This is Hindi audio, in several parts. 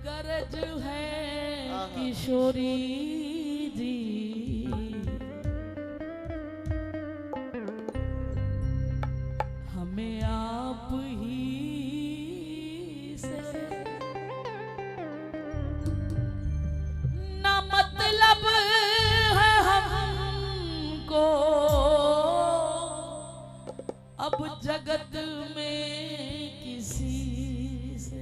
गरज है किशोरी जी, हमें आप ही से ना मतलब है हमको अब जगत में किसी से।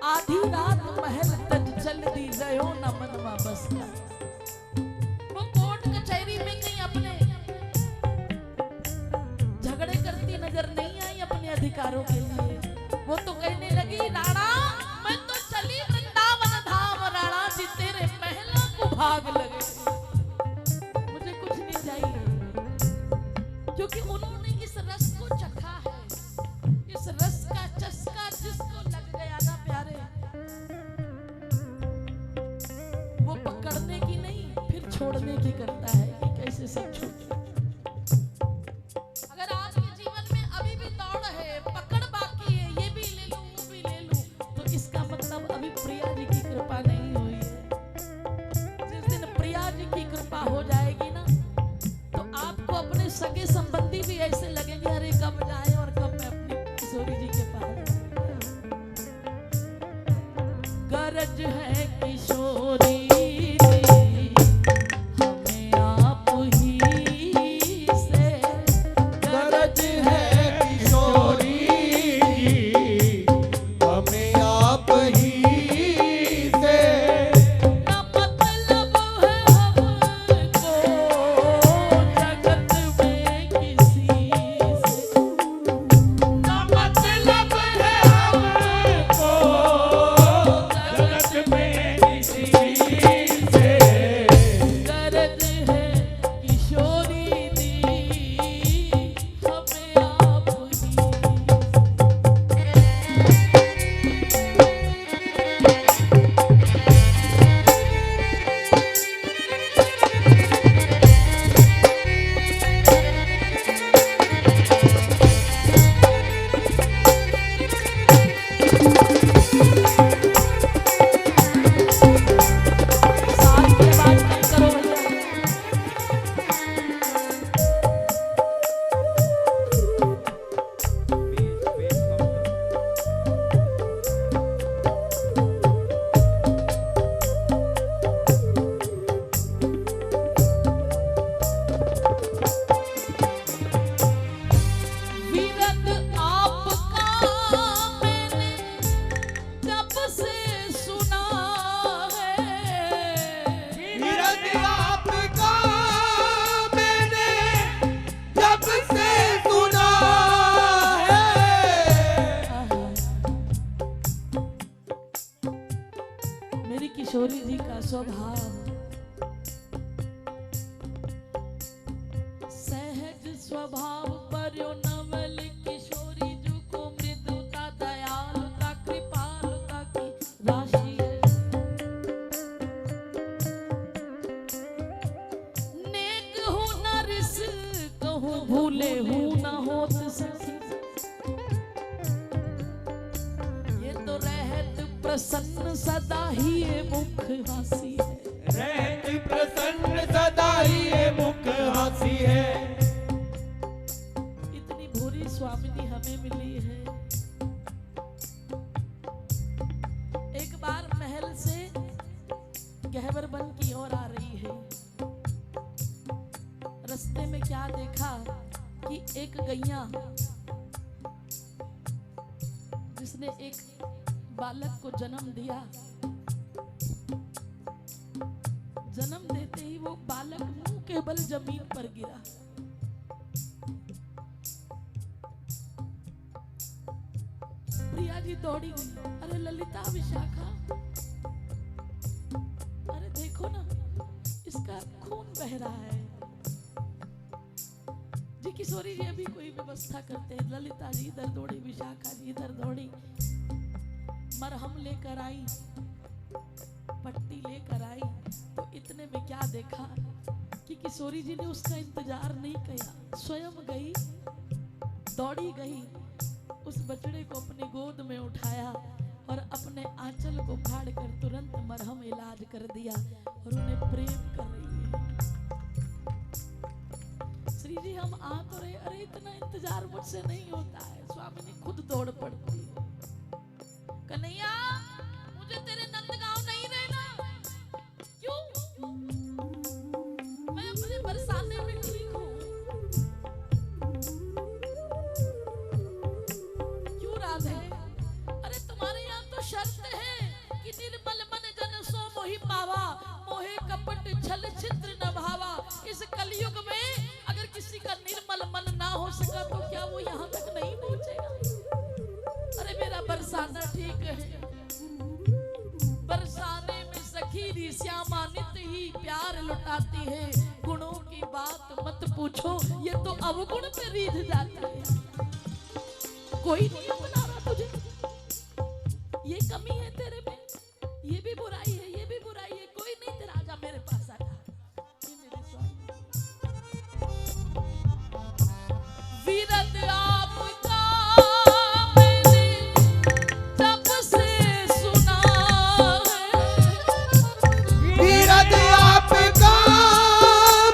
आधी रात महल तक चल दी गयो न मनवा बस का। वो कोर्ट कचहरी में कहीं अपने झगड़े करती नजर नहीं आई अपने अधिकारों के लिए। वो तो कहने लगी राणा मैं तो चली वृंदावन धाम, राणा जी तेरे महलों को भाग लगे, मुझे कुछ नहीं चाहिए। क्योंकि उन्होंने इस रस को चखा है, इस रस का चस्का जिसको लग गया ना प्यारे, वो पकड़ने की नहीं फिर छोड़ने की करता है कि कैसे सब छूट। अगर आज के जीवन में अभी भी दौड़ है, पकड़ बाकी है, ये भी ले लूं वो भी ले लूं, तो इसका मतलब अभी प्रिया जी की कृपा नहीं हुई है। जिस दिन प्रिया जी की कृपा हो जाएगी ना, तो आपको अपने सगे संबंधी भी ऐसे लगेंगे अरे कब जाए और कब मैं अपनी किशोरी जी के पास। गरज है किशोरी घाव। सहज स्वभाव पर्यो नवल किशोरी, जो को मृदुता दयालुता कृपालुता की राशि है। नेक हो न रिस कहूँ, भूले हूँ न होत सखी। ये तो रहत प्रसन्न सदा ही ये मुख हासी है। रहत प्रसन्न सदा ही ये मुख हासी है। इतनी भूरी स्वामिनी हमें मिली है। एक बार महल से गहवर वन की ओर आ रही है। रास्ते में क्या देखा कि एक गैया जिसने एक बालक को जन्म दिया, जन्म देते ही वो बालक मुंह के बल जमीन पर गिरा। प्रिया जी दौड़ी गई, अरे ललिता विशाखा, अरे देखो ना इसका खून बह रहा है। जी किशोरी जी अभी कोई व्यवस्था करते हैं। ललिता जी इधर दौड़ी, विशाखा जी इधर दौड़ी, मरहम लेकर आई, पट्टी लेकर आई। तो इतने में क्या देखा कि किशोरी जी ने उसका इंतजार नहीं किया, स्वयं गई, दौड़ी गई, उस बछड़े को अपनी गोद में उठाया और अपने आंचल को फाड़कर तुरंत मरहम इलाज कर दिया और उन्हें प्रेम कर रही है। श्री जी हम आ तो रहे, अरे इतना इंतजार मुझसे नहीं होता है। स्वामी खुद दौड़ पड़ती है, कन्हैया मुझे तेरे नंदगांव नहीं रहना। क्यों? मैं अपने बरसाने में ठीक हूँ। क्यों राधे? अरे तुम्हारे यहाँ तो शर्त है कि निर्मल मन जन सो मोहि पावा, मोहे कपट छल छिद्र न भावा। इस कलयुग में अगर किसी का निर्मल मन ना हो सका तो क्या वो यहाँ तक नहीं पहुंचेगा? अरे मेरा बरसाना ठीक है। बरसाने में सखी श्यामा नित ही प्यार लुटाती है। गुणों की बात मत पूछो, ये तो अवगुण पे रीझ जाती है। कोई नहीं अपना रहा तुझे, ये कमी है तेरे में, ये भी बुराई है, ये भी बुराई है। कोई नहीं तेरा, आजा मेरे पास आजा। ये मेरे स्वामी वीरत आपका मैंने जब से सुना है। वीरत आपका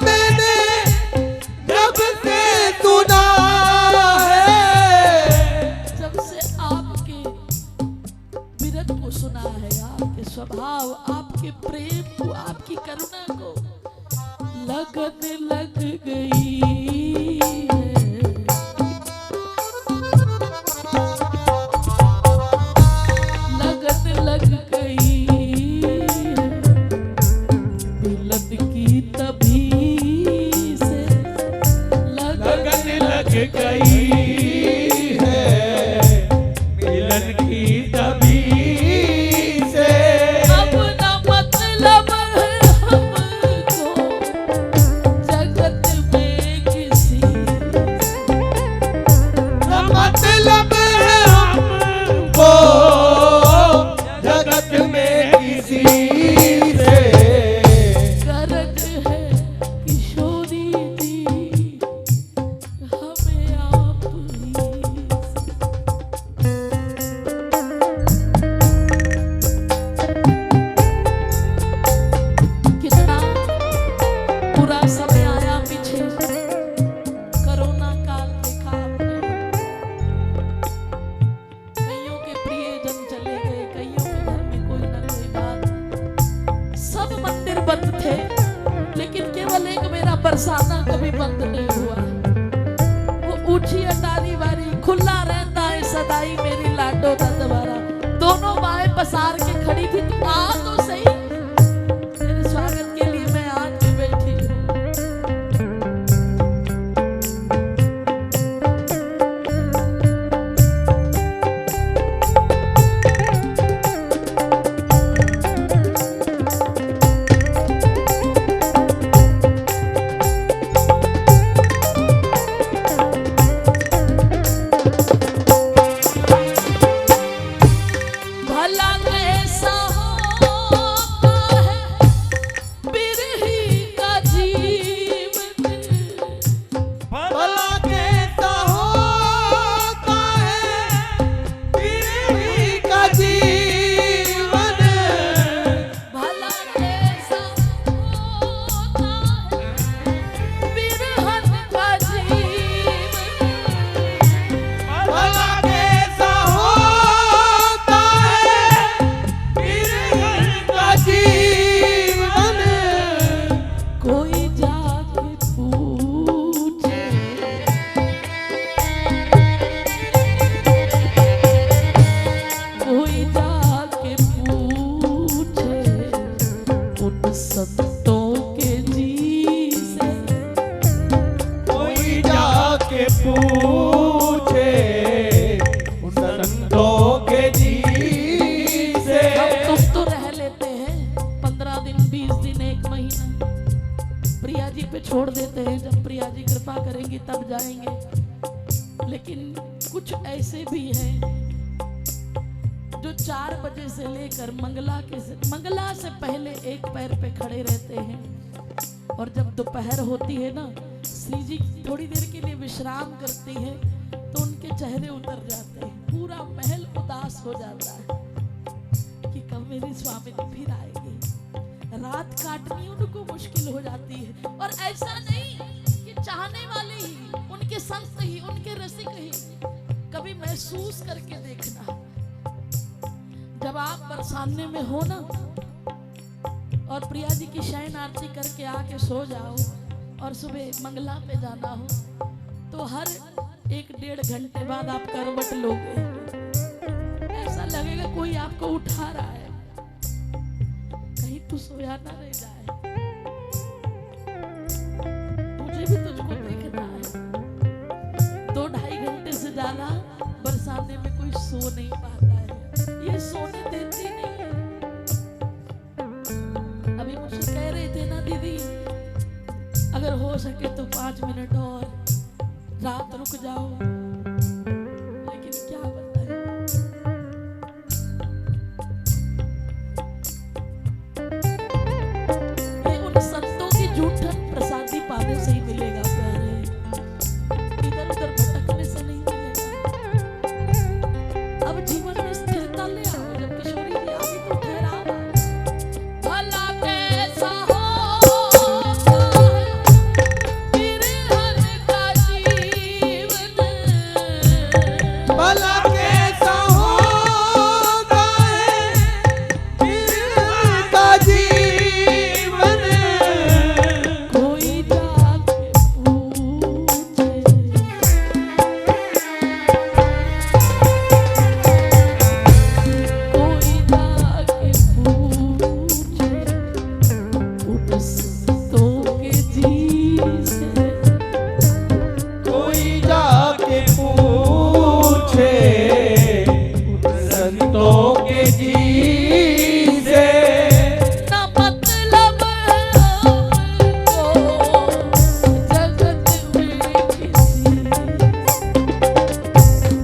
मैंने जब से सुना है। जब से आपके वीरत को सुना है, आपके स्वभाव, आपके प्रेम को, आपकी करुणा को लगन लग गई है। लगन लग गई है। मिलन की तभी से लगन लग गई है। मिलन की तभी से अब न मतलब है हमको जगत में किसी। मतलब है हमको जगत में किसी से। गरज है किशोरी जी हमें आप पूछे उन संतों के जी से। अब तुम तो रह लेते हैं 15 दिन 20 दिन 1 महीना, प्रिया जी पे छोड़ देते हैं, जब प्रिया जी कृपा करेंगी तब जाएंगे। लेकिन कुछ ऐसे भी हैं जो 4 बजे से लेकर मंगला से पहले एक पैर पे खड़े रहते हैं, और जब दोपहर होती है ना, श्री जी थोड़ी देर के लिए विश्राम करती है तो उनके चेहरे उतर जाते हैं, पूरा महल उदास हो जाता है कि कब मेरी स्वामिनी फिर आएगी। रात काटनी उनको मुश्किल हो जाती है। और ऐसा नहीं कि चाहने वाले ही, उनके संत ही, उनके रसिक ही, कभी महसूस करके देखना, जब आप बरसाने में हो ना और प्रिया जी की शयन आरती करके आके सो जाओ और सुबह मंगला पे जाना हो, तो हर 1-1.5 घंटे बाद आप करवट लोगे, ऐसा लगेगा कोई आपको उठा रहा है, कहीं तू सोया ना रह जाए, मुझे भी तुझको देखना है। 2-2.5 घंटे से ज्यादा बरसाने में कोई सो नहीं पाता है, ये सोने देती नहीं है। अभी मुझसे कह रहे थे ना दीदी, अगर हो सके तो 5 मिनट और रात रुक जाओ, लेकिन क्या बताएं, ये उन संतों की जूठन प्रसादी पाने से ही मिलेगा प्यारे, इधर उधर भटकने से नहीं मिलेगा। अब जीवन में स्थिरता ले आओ, जब किशोरी जी आगे तो ठहराओ, भला कैसा होता है बिरहन का जीवन, भला कैसा होता है बिरहन का जीवन। कोई जाके पूछे, कोई जाके पूछे उन संतों के जी से, कोई जाके पूछे उन संतों के जी से। ना मतलब हमको जगत में किसी,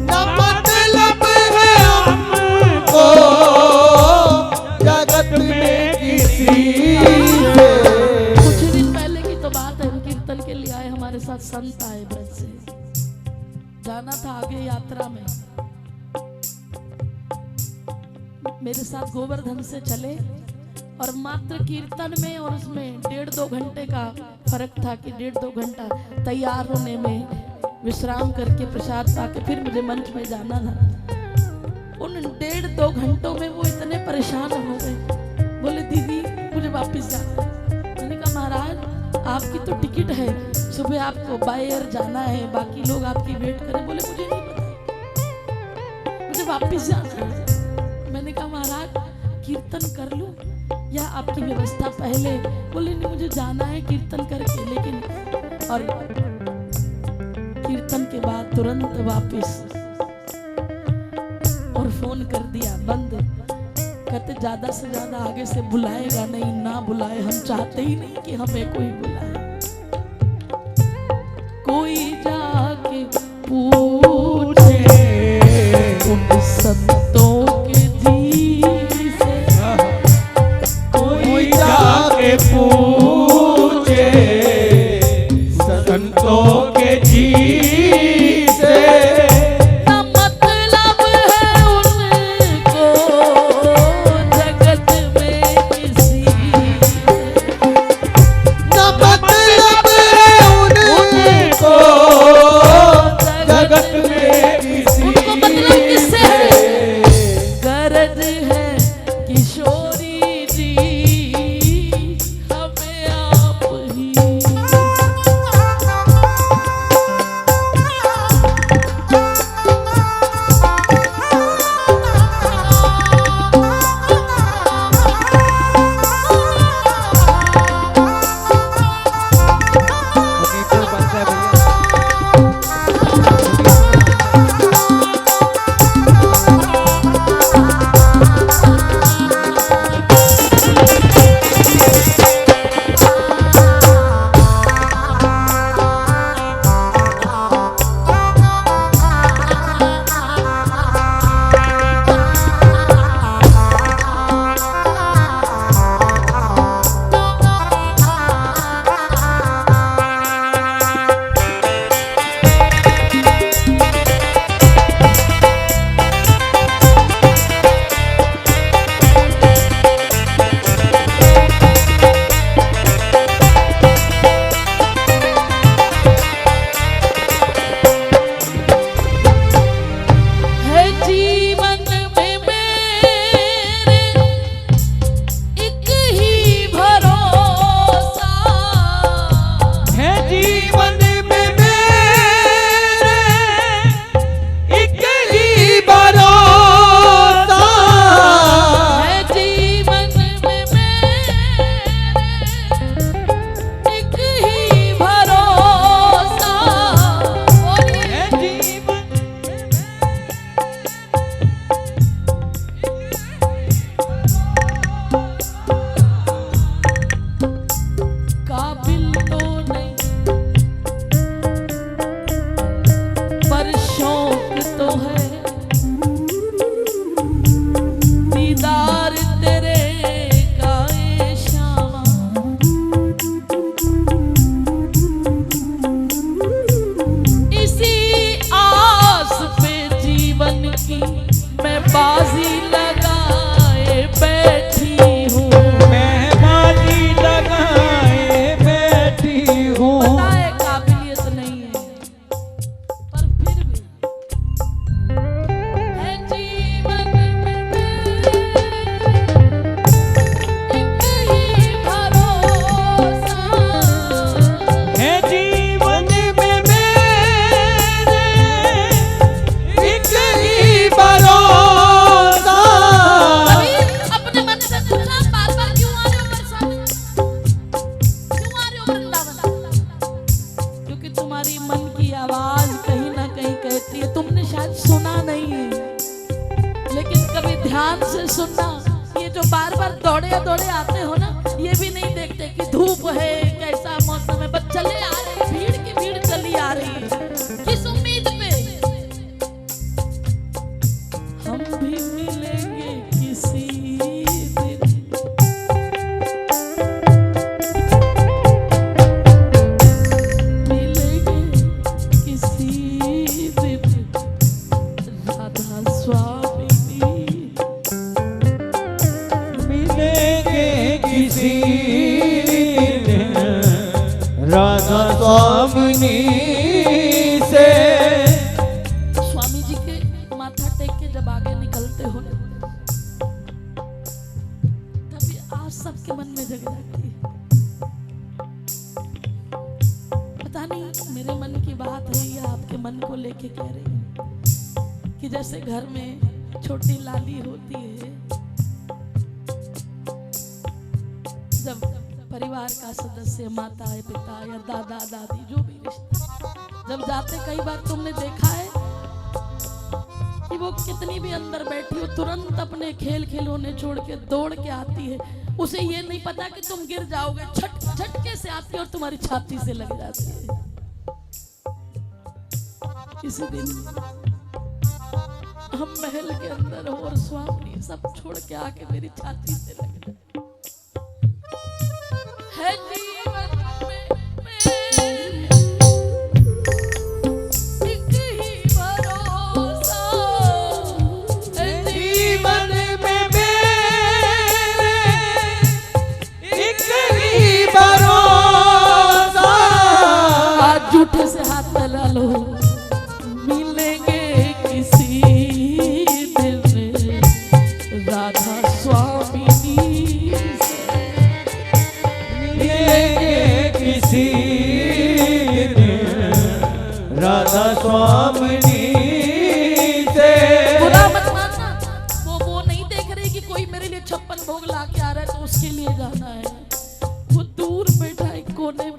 न मतलब है हमको जगत में किसी से। कुछ दिन पहले की तो बात है, हम कीर्तन के लिए आए, हमारे साथ संत आए, ब्रज से जाना था आगे यात्रा में, मेरे साथ गोवर्धन से चले, और मात्र कीर्तन में और उसमें 1.5-2 घंटे का फर्क था कि 1.5-2 घंटा तैयार होने में, विश्राम करके प्रसाद पाके फिर मुझे मंच में जाना था। उन 1.5-2 घंटों में वो इतने परेशान हो गए, बोले दीदी मुझे वापस जाना है। मैंने कहा महाराज आपकी तो टिकट है, सुबह आपको बाय एयर जाना है, बाकी लोग आपकी वेट करें। बोले मुझे नहीं पता, मुझे वापस जाना है। मैंने कहा महाराज कीर्तन कर लूं या आपकी व्यवस्था पहले? बोले नहीं मुझे जाना है कीर्तन करके, लेकिन और कीर्तन के बाद तुरंत वापस, और फोन कर दिया बंद। कहते ज्यादा से ज्यादा आगे से बुलाएगा नहीं, ना बुलाए, हम चाहते ही नहीं कि हमें कोई बुलाए। कोई जाके पूछे उन संतों के जी से, कोई जाके पूछे संतों के जी से। ना मतलब है उनको जगत में किसी, न मतलब है उनको जगत में किसी उनको मतलब किससे है? से। गरज है किशोरी जी हमें आप ही, दौड़े आते हो ना, ये भी नहीं देखते कि धूप है, कैसा मौसम है, बस चले आ रहे, भीड़ की भीड़ चली आ रही है। किस उम्मीद पे? हम भी मिलेंगे किसी दिन, मिलेंगे किसी दिन राधा स्वामिनी, मिलेंगे किसी दिन राधा स्वामिनी से। स्वामी जी के माथा टेक के जब आगे निकलते हो ना, तभी आप सबके मन में जग जाती है। पता नहीं मेरे मन की बात है या आपके मन को लेके कह रही हूँ कि जैसे घर में छोटी लाली होती है, जब परिवार का सदस्य माता या पिता या दादा दादी जो भी रिश्ता जब जाते, कई बार तुमने देखा है कि वो कितनी भी अंदर बैठी हो तुरंत अपने खेल खिलौने छोड़ के दौड़ के आती है। उसे ये नहीं पता कि तुम गिर जाओगे, झटके से आती है और तुम्हारी छाती से लग जाती है। इसी दिन हम महल के अंदर हो और स्वामी सब छोड़ के आके मेरी छाती से लग जाए। है जीवन में एक ही भरोसा, जीवन में मेरे एक ही भरोसा। आज झूठे से हाथ मिला लो, मिलेंगे किसी दिन राधा स्वामिनी से, मिलेंगे किसी दिन राधा स्वामिनी से। बुरा मत मानना, वो नहीं देख रही कि कोई मेरे लिए 56 भोग ला के आ रहा है तो उसके लिए जाना है। वो दूर बैठा एक कोने में,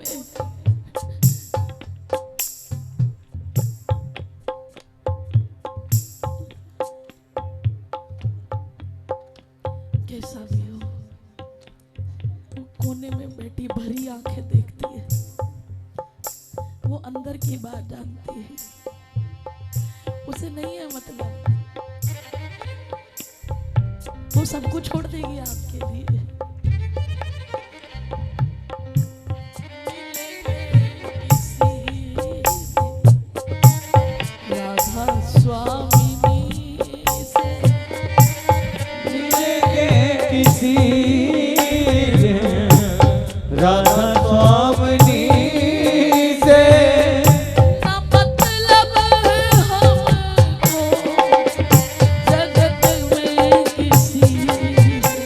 कैसा भी हो, वो कोने में बैठी भरी आंखें देखती है, वो अंदर की बात जानती है, उसे नहीं है मतलब, वो सब कुछ छोड़ देगी आपके लिए। राधा स्वामिनी से, मिलेंगे किसी दिन राधा स्वामिनी से। ना मतलब हमको जगत में किसी से,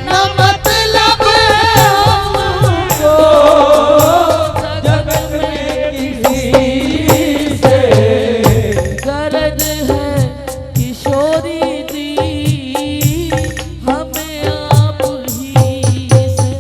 न मतलब हमको जगत में किसी से। गरज है किशोरी दी हमें आप ही से।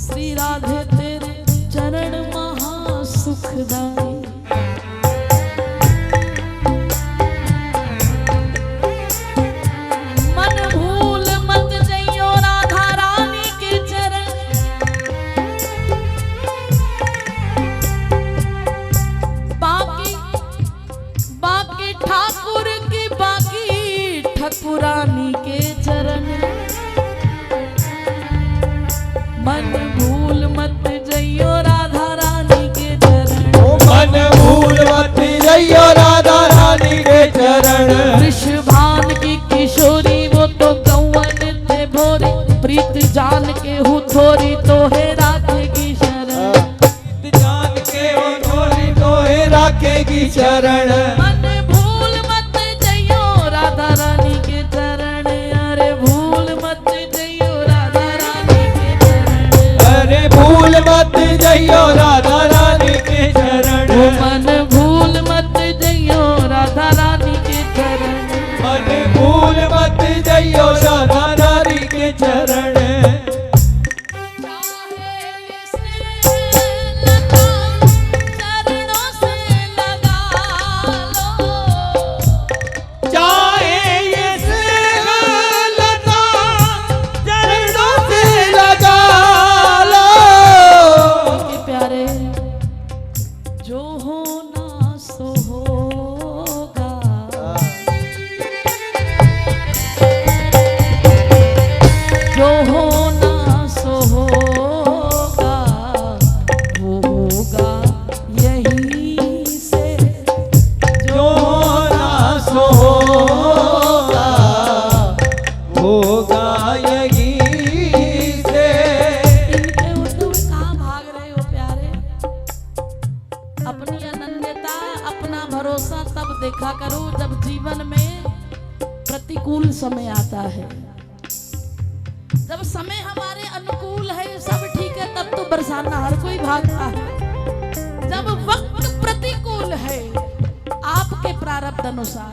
श्री राधे तेरे चरण महा सुखदाई, मन भूल मत जइयो राधा रानी के चरण। बाकी बाकी ठाकुर की बाकी ठकुरानी के चरण। मन भूल मत जइयो राधा रानी चरण मन भूल मत जइयो राधा रानी के चरण, अरे भूल मत जइयो राधा रानी के चरण, अरे भूल मत जइयो राधा रानी के चरण, ओ मन भूल मत जइयो राधा रानी के चरण, मन भूल मत जइयो राधा रानी के चरण। चाहे ये स्नेह लता चरणों से लगा लो, के प्यारे जो होना सो होगा, जो होना सो होगा, वो होगा यहीं से, जो होना सो होगा, होगा यहीं से। इनके होते हुए कहाँ भाग रहे हो प्यारे? अपनी अनन्यता, अपना भरोसा तब देखा करो जब जीवन में प्रतिकूल समय आता है। जब समय हमारे अनुकूल है, सब ठीक है, तब तो बरसाना हर कोई भागता है। जब वक्त प्रतिकूल है, आपके प्रारब्ध अनुसार,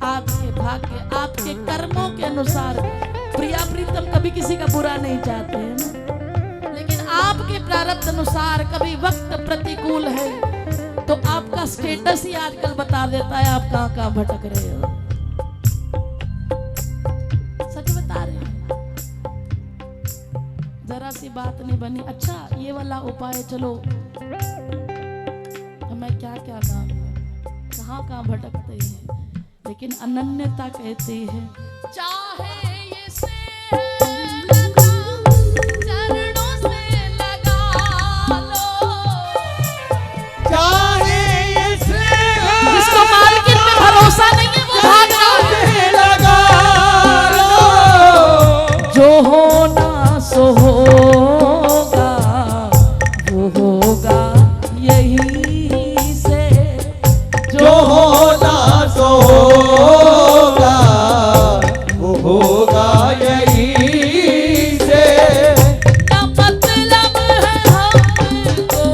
आपके भाग्य, आपके कर्मों के अनुसार, प्रिया प्रीतम कभी किसी का बुरा नहीं चाहते हैं ना, लेकिन आपके प्रारब्ध अनुसार कभी वक्त प्रतिकूल है तो आपका स्टेटस ही आजकल बता देता है आप कहाँ कहाँ भटक रहे हो। सच बता रहे हैं, जरा सी बात नहीं बनी। अच्छा ये वाला उपाय चलो, हमें क्या क्या काम है, कहाँ कहाँ भटकते हैं, लेकिन अनन्यता कहती है चाहे ये स्नेह चरणों से लगा लो, चाहे ये स्नेह जिसको मार्केट में भरोसा नहीं है वो भाग रहा है। से लगा लो, जो होना सो होगा, वो होगा यहीं से, जो होना सो होगा, वो होगा यहीं से। ना मतलब है हमको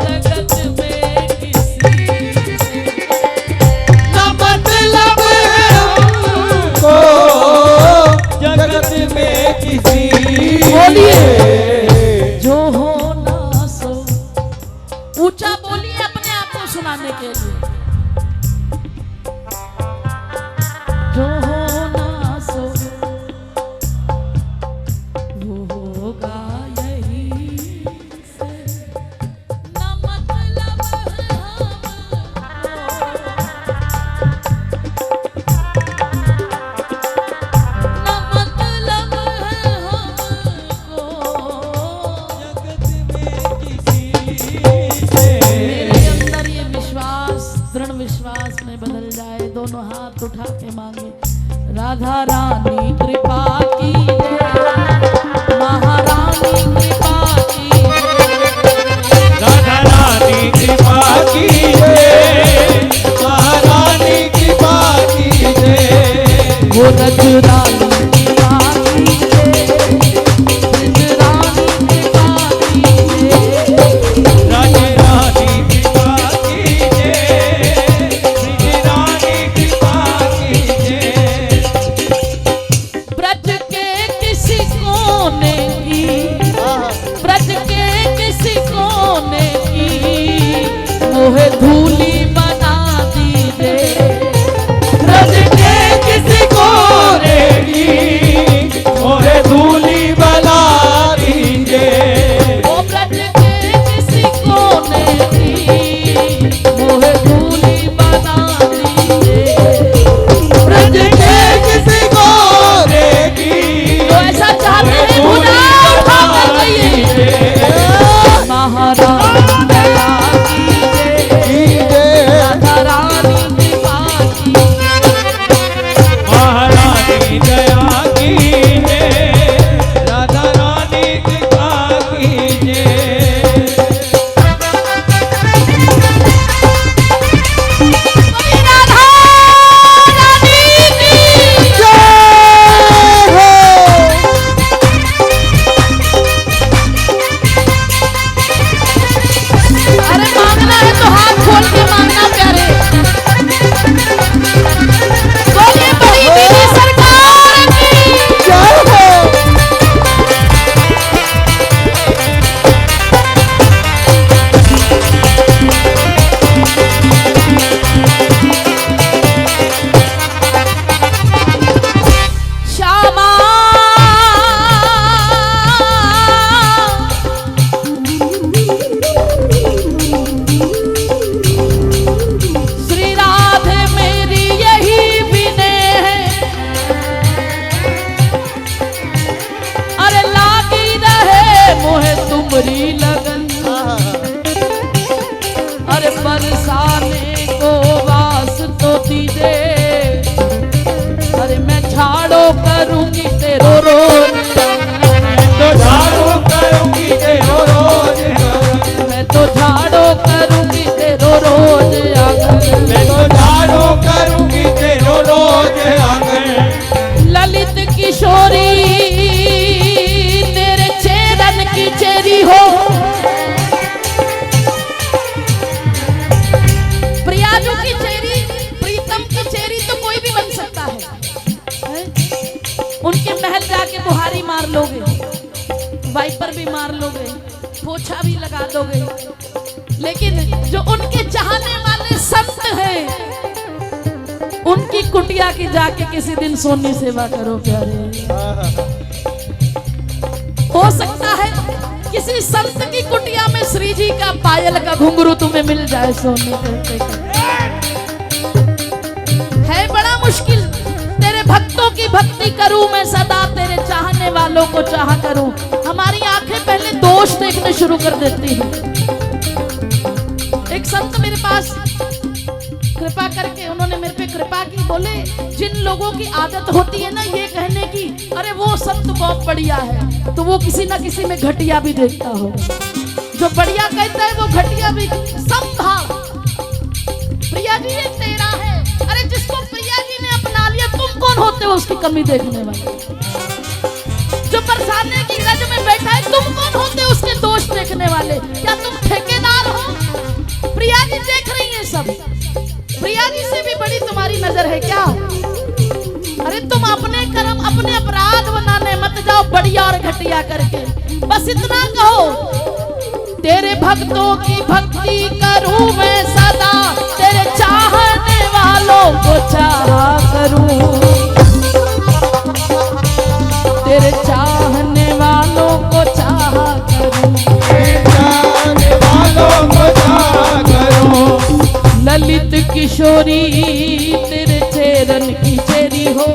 जगत में किसी से, ना मतलब है हमको जगत में किसी बोलिए। से। जो होना सो, ऊंचा बोलिए अपने आप को सुनाने के लिए, जो होना सो वो होगा यहीं से, ना मतलब है हमको, ना मतलब है हमको, जगत में किसी से। मेरे अंदर ये विश्वास, दृढ़ विश्वास में बदल जाए। दोनों हाथ उठा के मांगे, राधा रानी कृपा की महारानी कृपा की, राधा रानी कृपा कीजिए, महारानी कृपा कीजिए। वो रज रानी कृपा की, ब्रज रानी कृपा की, राधे रानी कृपा कीजिए, श्री रानी कृपा कीजिए। किशोरी तेरे चेरन की चेरी हो। प्रियाजू की चेरी, प्रीतम की चेरी तो कोई भी बन सकता है? उनके महल जाके बुहारी मार लोगे, वाइपर भी मार लोगे, पोछा भी लगा दोगे, लेकिन जो उनके चाहने वाले संत हैं उनकी कुटिया की जाके किसी दिन सोनी सेवा करो प्यारे। हो सकता है किसी संत की कुटिया में श्री जी का पायल का घुंघरू तुम्हें मिल जाए सोने करते। है बड़ा मुश्किल। तेरे भक्तों की भक्ति करूं मैं सदा, तेरे चाहने वालों को चाहा करूं। हमारी आंखें पहले दोष देखने शुरू कर देती हैं। एक संत मेरे पास कृपा करके, उन्होंने मेरे पे कृपा की, बोले जिन लोगों की आदत होती है ना ये कहने की अरे वो संत बहुत बढ़िया है, तो वो किसी ना किसी में घटिया भी देखता हो। जो बढ़िया कहता है वो घटिया भी। संभाव प्रिया जी ये तेरा है, अरे जिसको प्रिया जी ने अपना लिया तुम कौन होते हो उसकी कमी देखने वाले? जो बरसाने की गज में बैठा है तुम कौन होते हो उसके दोष देखने वाले? क्या तुम ठेकेदार हो? प्रिया जी देख रही है सब। प्रिया जी से भी बड़ी तुम्हारी नजर है क्या? अरे तुम अपने कर्म अपने अपराध बनाने मत जाओ बढ़िया और घटिया करके। बस इतना कहो तेरे भक्तों की भक्ति करूं मैं सदा, तेरे चाहने वालों को चाहा करूं, तेरे चाहने वालों को चाहा करूं, तेरे चाहने वालों को चाहा करूं। ललित किशोरी तेरे चेरन की चेरी हो।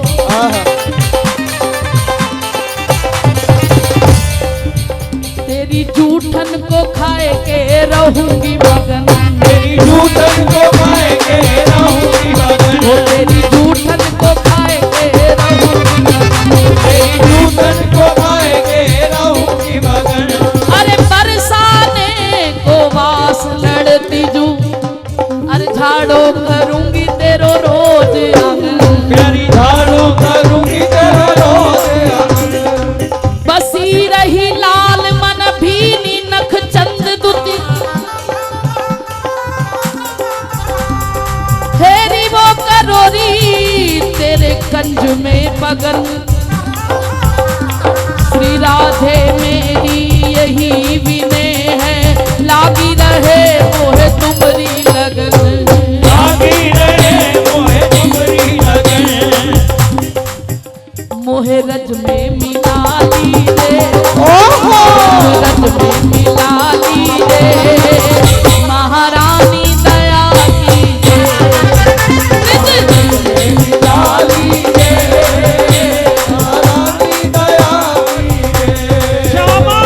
तेरी जूठन को खाए के रहूंगी मगन, तेरी जूठन को खाए के रहूंगी मगन, तेरी जूठन को खाए के रहूंगी मगन, तेरी जूठन को खाए के रहूंगी मगन। अरे बरसाने को वास लड़ती जू, अरे झाड़ो करूंगी तेरो रोज आंगन, प्यारी झाड़ो करूंगी तेरा रोज आंगन। बसी रही लाल मन भीनी नख चंद दुती, फेरी वो करोरी तेरे कंज में पगन। श्री राधे मेरी यही विनय है, लागी रहे मोहे तुम्हारी लगन, लागी रहे मोहे तुम्हारी लगन। मोहे रज में मिला ली रे, ओहो रज में मिला ली रे, महारानी दया की मिला ली रे, महारानी दया की रे। श्यामा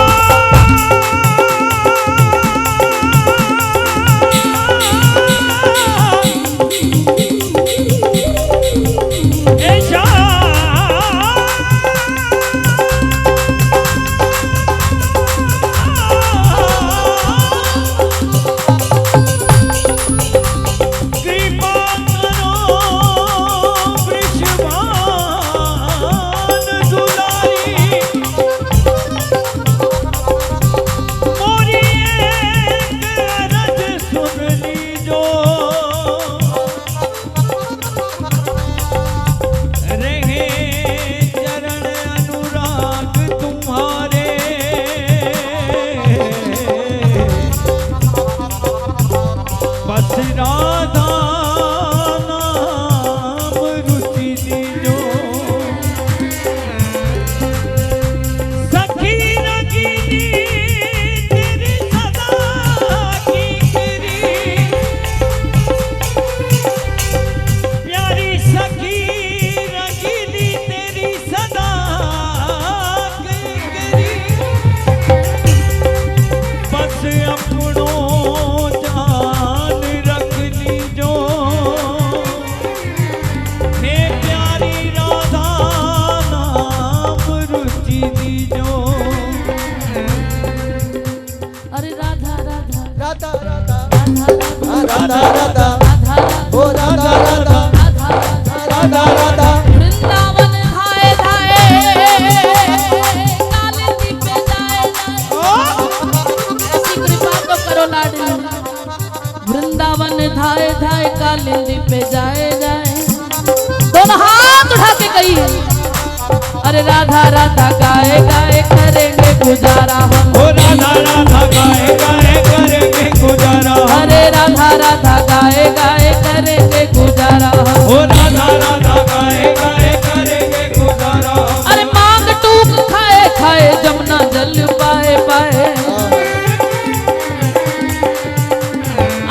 अरे राधा राधा गाए गाए करेंगे गुजारा हम। ओ राधा राधा गाए गाए करेंगे गुजारा हम। अरे राधा राधा गाए गाए करेंगे गुजारा हम। ओ राधा राधा गाए गाए करेंगे गुजारा हम। अरे मांग टूक खाए खाए जमुना जल पाए पाए।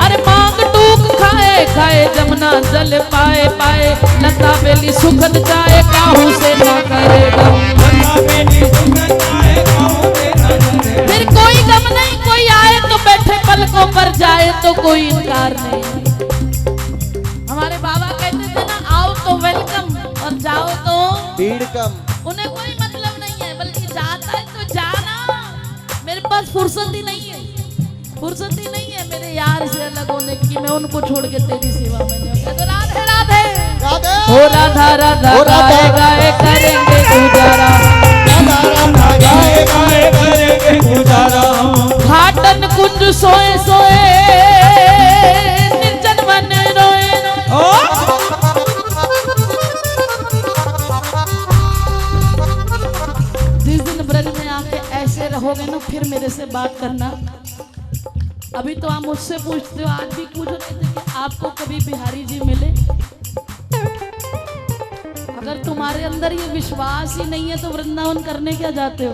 अरे मांग टूक खाए खाए जमुना जल पाए पाए। लता बेली सुखद जाए काहू से ना करेगा। लता बेली सुखद जाए काहू से ना करेगा। फिर कोई गम नहीं, कोई आए तो बैठे पलकों पर, जाए तो कोई इनकार नहीं। हमारे बाबा कहते थे ना, आओ तो वेलकम और जाओ तो भीड़ कम। उन्हें कोई मतलब नहीं है, बल्कि जाता है तो जाना। मेरे पास फुर्सत ही नहीं है, फुर्सत ही नहीं है मेरे यार से अलग होने की। मैं उनको छोड़ के तेरी सेवा में जाऊंगा। तो राधे राधे राधे हो राधा राधा हो राधा गाए गाए करेंगे गुजारा। राधा राधा गाए गाए करेंगे गुजारा हम। घाटन कुंज सोए सोए निर्जन वन रोए रोए। ओ जिस दिन ब्रज में आके ऐसे रहोगे ना, फिर मेरे से बात करना। अभी तो आप मुझसे पूछते हो, आज भी पूछो कहते कि आपको कभी बिहारी जी मिले। अगर तुम्हारे अंदर ये विश्वास ही नहीं है तो वृंदावन करने क्या जाते हो?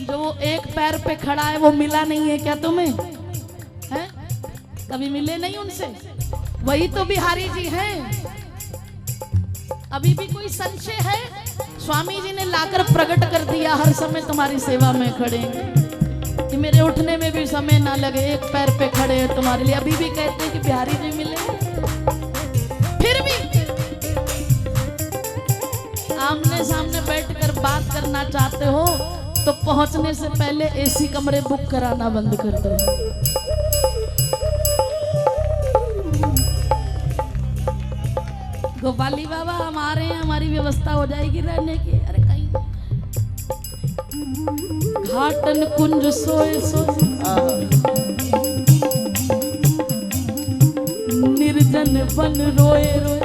जो वो एक पैर पे खड़ा है वो मिला नहीं है क्या तुम्हें? हैं? कभी मिले नहीं उनसे? वही तो बिहारी जी हैं। अभी भी कोई संशय है? स्वामी जी ने लाकर प्रकट कर दिया, हर समय तुम्हारी सेवा में खड़े हैं कि मेरे उठने में भी समय ना लगे, एक पैर पे खड़े हैं तुम्हारे लिए। अभी भी कहते हैं कि बिहारी जी मिले। फिर भी आमने सामने बैठकर बात करना चाहते हो तो पहुंचने से पहले एसी कमरे बुक कराना बंद कर दो। गोपाली बाबा हमारे हैं, हमारी व्यवस्था हो जाएगी रहने की। अरे कहीं घाटन कुंज सोए सोए निर्जन वन रोए रोए।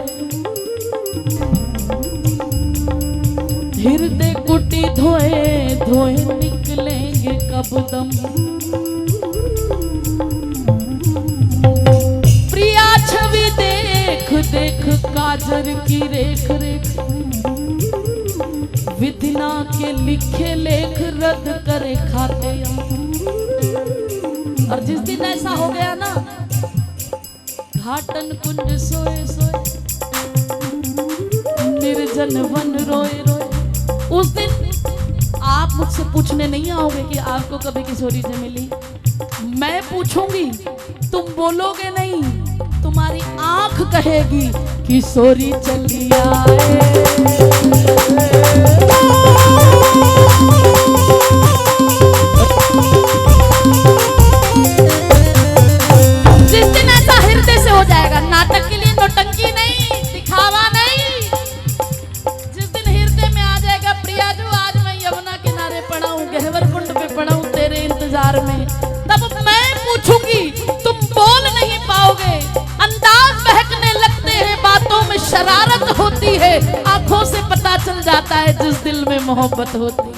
हृदय कुटी धोए धोए निकलेंगे कब दम। प्रिया छवि देख देख काजर की रेख रेख। विधिना के लिखे लेख रद्द करे खाते। और जिस दिन ऐसा हो गया ना, घाटन कुंज सोए सोए निर्जन वन रोए रोए, उस दिन आप मुझसे पूछने नहीं आओगे कि आपको कभी किशोरी से मिली। मैं पूछूंगी, तुम बोलोगे नहीं, तुम्हारी आंख कहेगी किशोरी चली आए। जिस दिन ऐसा हृदय से हो जाएगा, नाटक के लिए नौटंकी नहीं, दिखावा नहीं। जिस दिन हृदय में आ जाएगा, प्रिया जो आज मैं यमुना किनारे पड़ा हूँ, गहवर कुंड पे पड़ा हूँ तेरे इंतजार में, तब मैं पूछूंगी, तुम बोल नहीं पाओगे। अंदाज बहकने लगते हैं, बातों में शरारत होती है, आंखों से पता चल जाता है जिस दिल में मोहब्बत होती है।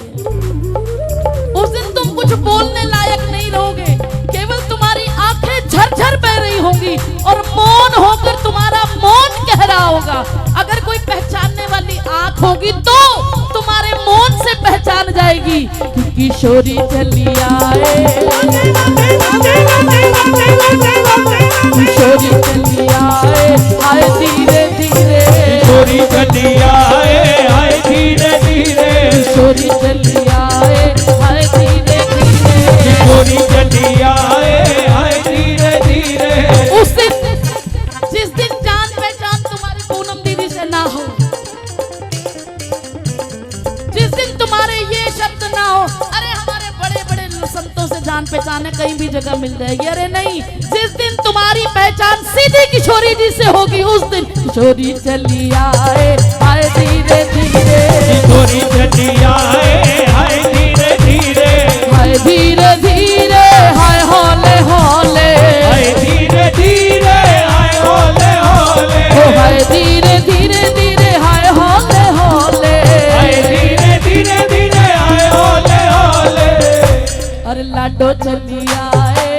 उस दिन तुम कुछ बोलने लायक नहीं रहोगे, केवल तुम्हारी आंखें झरझर बह रही होंगी और मौन होकर तुम्हारा मौन कह रहा होगा। अगर कोई पहचानने वाली आंख होगी तो तुम्हारे मौन से पहचान जाएगी कि किशोरी चली आए। किशोरी चली आए, आए धीरे धीरे। किशोरी चली आए, आए धीरे धीरे। किशोरी चली आए, आए धीरे धीरे। किशोरी चली आए, आए धीरे धीरे। उस दिन, जिस दिन जान पहचान तुम्हारी पूनम दीदी से ना हो, जिस दिन तुम्हारे ये शब्द ना हो, अरे हमारे बड़े बड़े संतों से जान पहचान है, कहीं भी जगह मिल जाएगी। अरे नहीं, जिस दिन तुम्हारी पहचान सीधी किशोरी जी से होगी, उस दिन किशोरी चली आए, आए धीरे धीरे। किशोरी चली आए, आए धीरे धीरे। आए धीरे धीरे, हाय हौले हौले। आए धीरे धीरे, आए हौले हौले। हाय धीरे धीरे धीरे, हाय हौले हौले। लाडो चली आए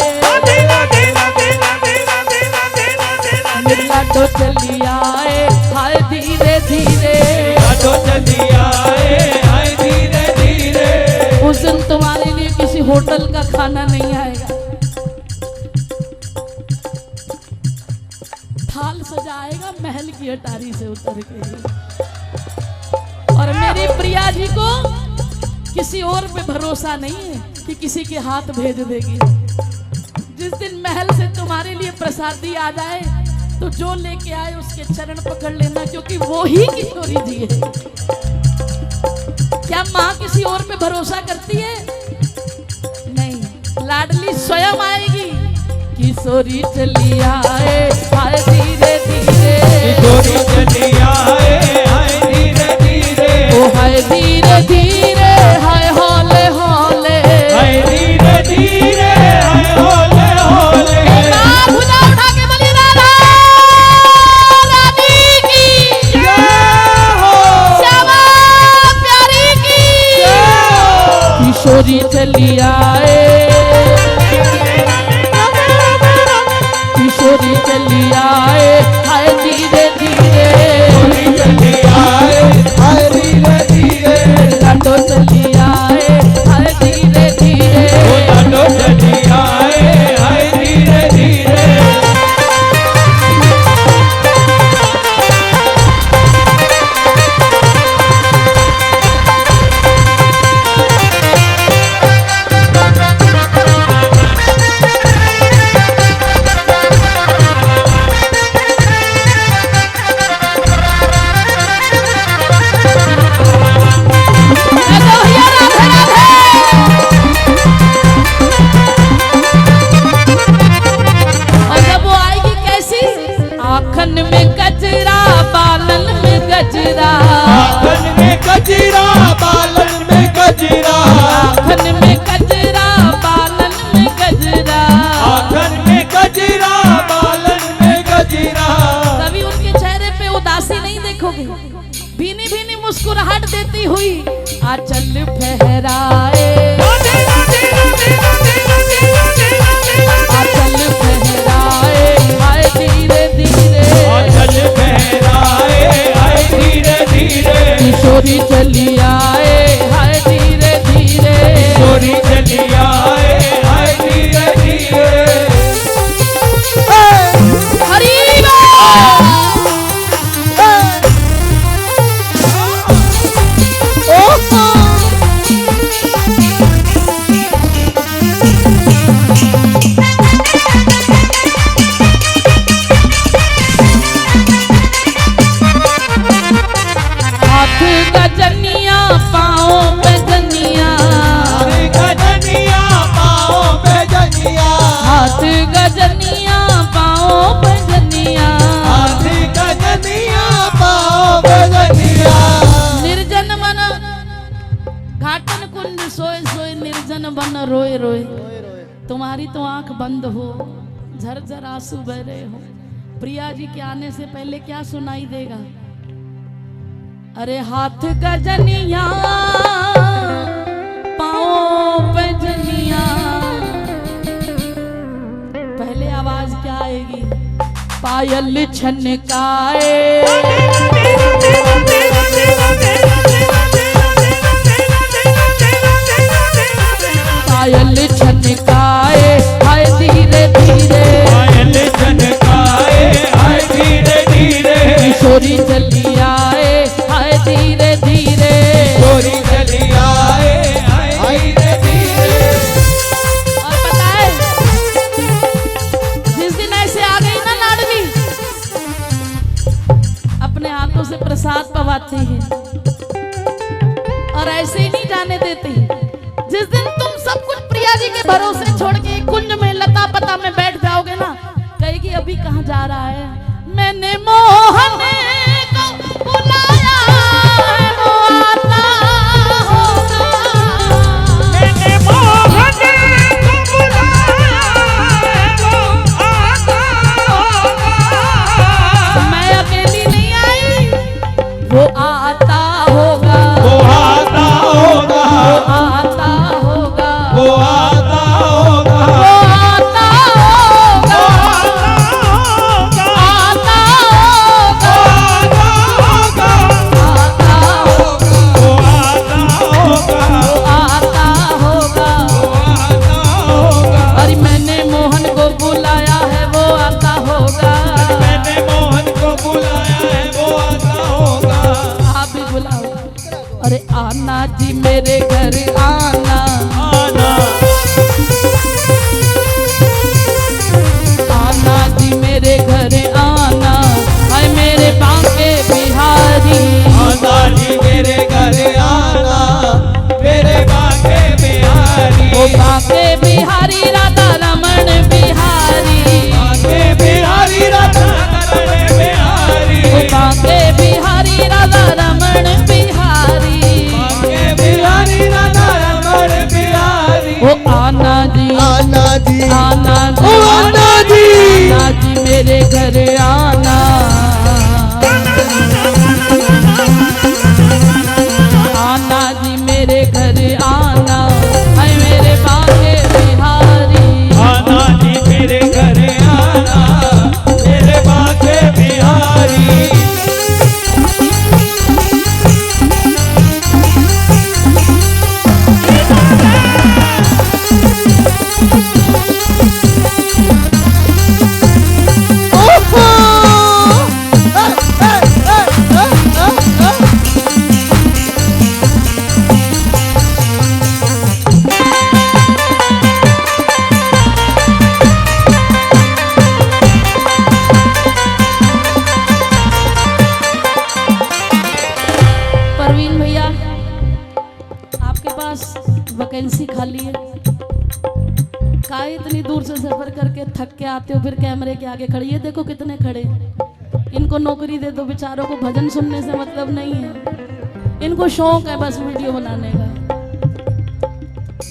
लाडो चली आए हाय धीरे धीरे लाडो चली आए हाय धीरे धीरे। उस दिन तुम्हारे लिए किसी होटल का खाना नहीं आएगा, थाल सजाएगा महल की अटारी से उतर के। और मेरी प्रिया जी को किसी और पे भरोसा नहीं है कि किसी के हाथ भेज देगी। जिस दिन महल से तुम्हारे लिए प्रसादी आ जाए तो जो लेके आए उसके चरण पकड़ लेना, क्योंकि वो ही किशोरी जी है। क्या माँ किसी और पे भरोसा करती है? नहीं, लाडली स्वयं आएगी। किशोरी चली आए हाय धीरे धीरे किशोरी चली आए हाय धीरे धीरे ओ हाय धीरे धीरे हाय हौले हौले हाय धीरे धीरे हाय होले होले। भुजा उठा के बोली राधा रानी की जय हो श्यामा प्यारी की किशोरी चली आए किशोरी चली आए हाय धीरे धीरे चली आए हाय धीरे धीरे लाडो चली आए हाय धीरे धीरे लाडो चली आए हाय धीरे धीरे। और जब वो आएगी कैसी? आँखन में गजरा बालन में गजरा आंगन में गजरा बालन में गजरा आँखन में गजरा बालन में गजरा आंगन में गजरा बालन में गजरा। कभी उनके चेहरे पे उदासी नहीं देखोगे, भीनी भीनी मुस्कुराहट देती हुई आंचल फहराए आंचल फहराए हाय धीरे धीरे आंचल फहराए हाय धीरे धीरे किशोरी चली आए हाय धीरे धीरे किशोरी चली आए हाय धीरे धीरे। हरि बोल। हाथ गजनिया पाँव पे जनिया अरे गजनिया पाँव पे जनिया हाथ गजनिया पाँव पे जनिया अरे गजनिया पाँव पे जनिया। निर्जन मन घाटन कुंड सोए सोए निर्जन बन रोए रोए तुम्हारी तो आंख बंद हो झरझर आंसू बह रहे हो। प्रिया जी के आने से पहले क्या सुनाई देगा? अरे हाथ गजनिया पाँव पे जनिया, पहले आवाज क्या आएगी? पायल छनकाए पायल छनकाए हाय धीरे धीरे पायल छनकाए हाय धीरे धीरे किशोरी चली आए हाय धीरे धीरे किशोरी चली आए हाय धीरे धीरे। और बताए जिस दिन ऐसे आ गई ना लाडली, अपने हाथों से प्रसाद पवाती है और ऐसे ही नहीं जाने देती। जिस दिन तुम सब कुछ प्रिया जी के भरोसे छोड़ के एक कुंज में लता पता में बैठ जाओगे ना, कहेगी अभी कहाँ जा रहा है? मैंने मोहन को बुलाया है, वो आता होगा। मैंने मोहन को बुलाया है, वो आता होगा। मैं अकेली नहीं आई, वो आता होगा वो आता होगा वो आता होगा वो आता अरे आना जी मेरे घर आना, आना आना जी मेरे घर आना, हाय मेरे बांके बिहारी। आना जी मेरे घर आना, मेरे बांके बिहारी। ओ बांके बिहारी राधा रमन बिहारी, बांके बिहारी राधा रमण बिहारी। ओ बांके बिहारी राधा रमन बिहारी। बांके बिहारी राधा रमण बिहारी। ओ आना जी, आना जी, आना जी, ओ आना जी, आना जी मेरे घर आना, आना जी मेरे घर आना, हाय मेरे बांके बिहारी। आना जी मेरे घर आना, मेरे बांके बिहारी। ओहो, ए, परवीन भैया आपके पास वैकेंसी खाली है, काहे इतनी दूर से सफर करके थक के आते हो, फिर कैमरे के आगे खड़ी है, देखो कितने खड़े। इनको नौकरी दे दो, बेचारों को भजन सुनने से मतलब नहीं है, इनको शौक है बस वीडियो बनाने का।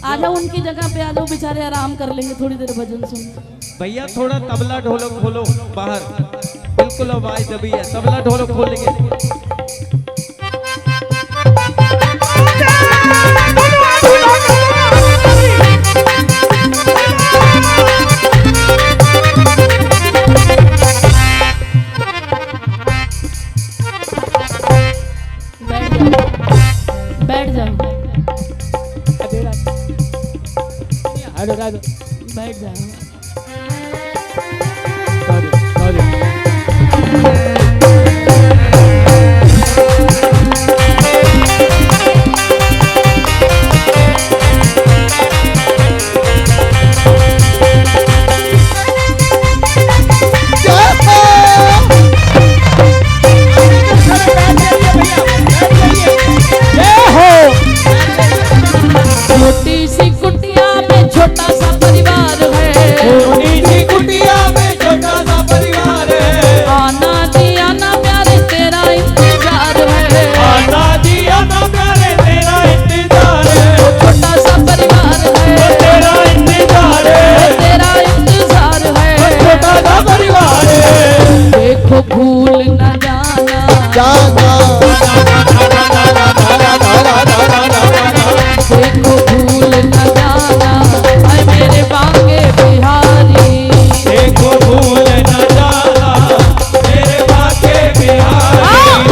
आ जाओ उनकी जगह पे, आ जाओ, बेचारे आराम कर लेंगे थोड़ी देर भजन सुन। भैया थोड़ा तबला ढोलक खोलो बाहर, बिल्कुल आवाज दबी है, तबला ढोलक खोलेंगे। बैठ जाओ, बैठ जाओ। छोटी सी कुटिया में छोटा सा परिवार है, छोटी सी कुटिया में छोटा सा परिवार है। आना जी आना प्यारे तेरा इंतजार है, आना जी आना प्यारे तेरा इंतजार है। छोटा सा परिवार है, तेरा इंतजार है, तेरा इंतजार है, छोटा सा परिवार है। देखो भूल न जाना, जाना, देखो भूल न जाना, हाय मेरे बांके बिहारी। देखो भूल न जाना, मेरे बांके बिहारी।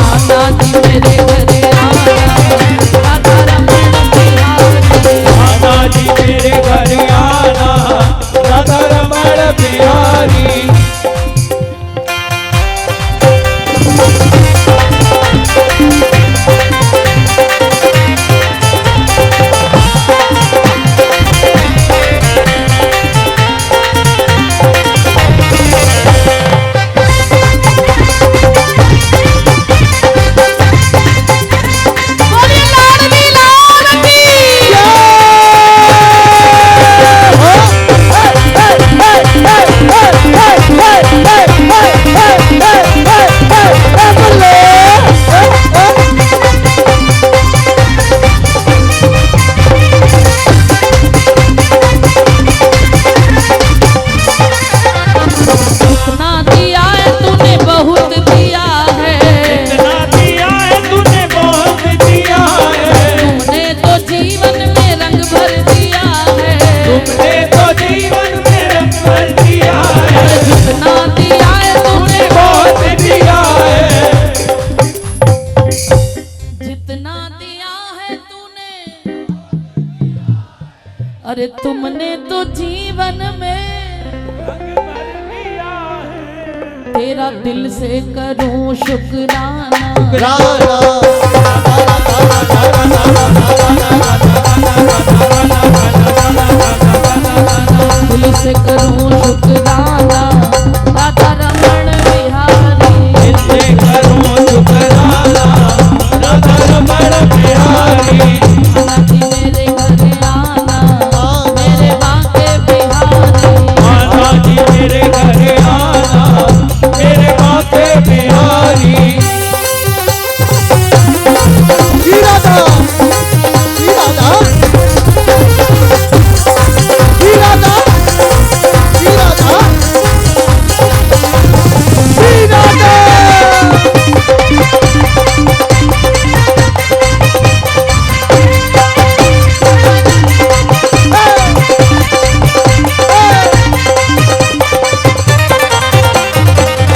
आना जी मेरे घर आना, राधा रमन बिहारी। आना जी मेरे घर आना, राधा रमण बिहारी। अरे तुमने तो जीवन में तेरा दिल से करूं शुक्राना। राना आना जी मेरे घर आना मेरे बांके बिहारी। आना जी मेरे घर आना मेरे बांके बिहारी। श्री राधा श्री राधा श्री राधा श्री राधा श्री राधा।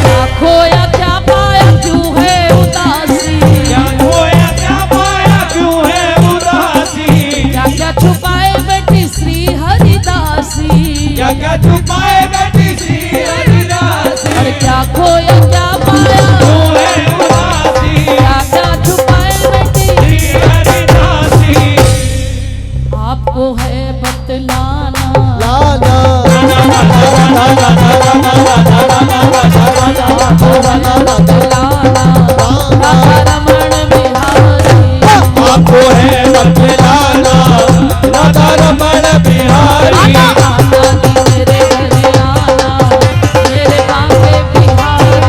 क्या खोया क्या पाया क्यों है उदासी। क्या खोया क्या पाया क्यों है उदासी। क्या क्या छुपाए बैठी श्री हरिदासी। क्या क्या छुपाए बैठी श्री हरिदासी। अरे क्या खोया क्या पाया क्यों है उदासी क्या क्या छुपाए बैठी। श्री हरिदासी। आपको है बतलाना लाला बतलाना राधा रमण बिहारी। आपको है बतलाना राधा रमण बिहारी। आना जी मेरे घर आना मेरे बांके बिहारी।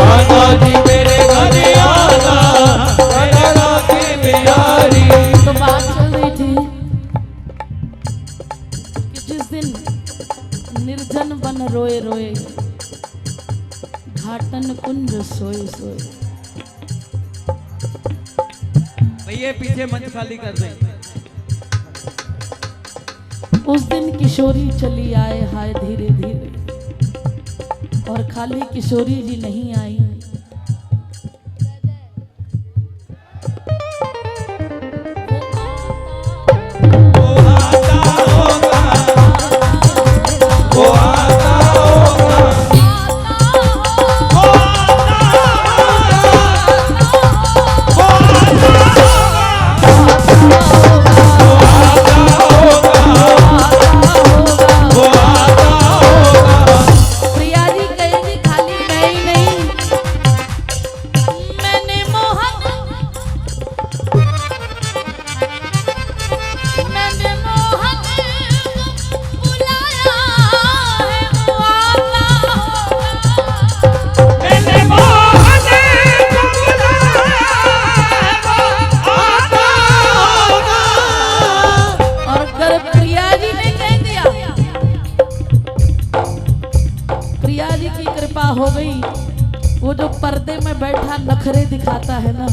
आना जी मेरे घर आना मेरे बांके बिहारी। तो बात चल रही थी कि जिस दिन निर्जन बन रोए रोए घाटन कुंज सोए सोए। भैया पीछे मंच खाली कर दें। उस दिन किशोरी चली आए हाय धीरे धीरे और खाली किशोरी जी नहीं आई। वो आता होगा वो आता होगा वो प्रिया जी कहेगी खाली मैं ही नहीं मैंने मोहन बुलाया है वो आता होगा। मैंने मोहन को बुलाया आता होगा। और अगर प्रिया जी ने कह दिया प्रिया जी की कृपा हो गई। वो जो पर्दे में बैठा नखरे दिखाता है ना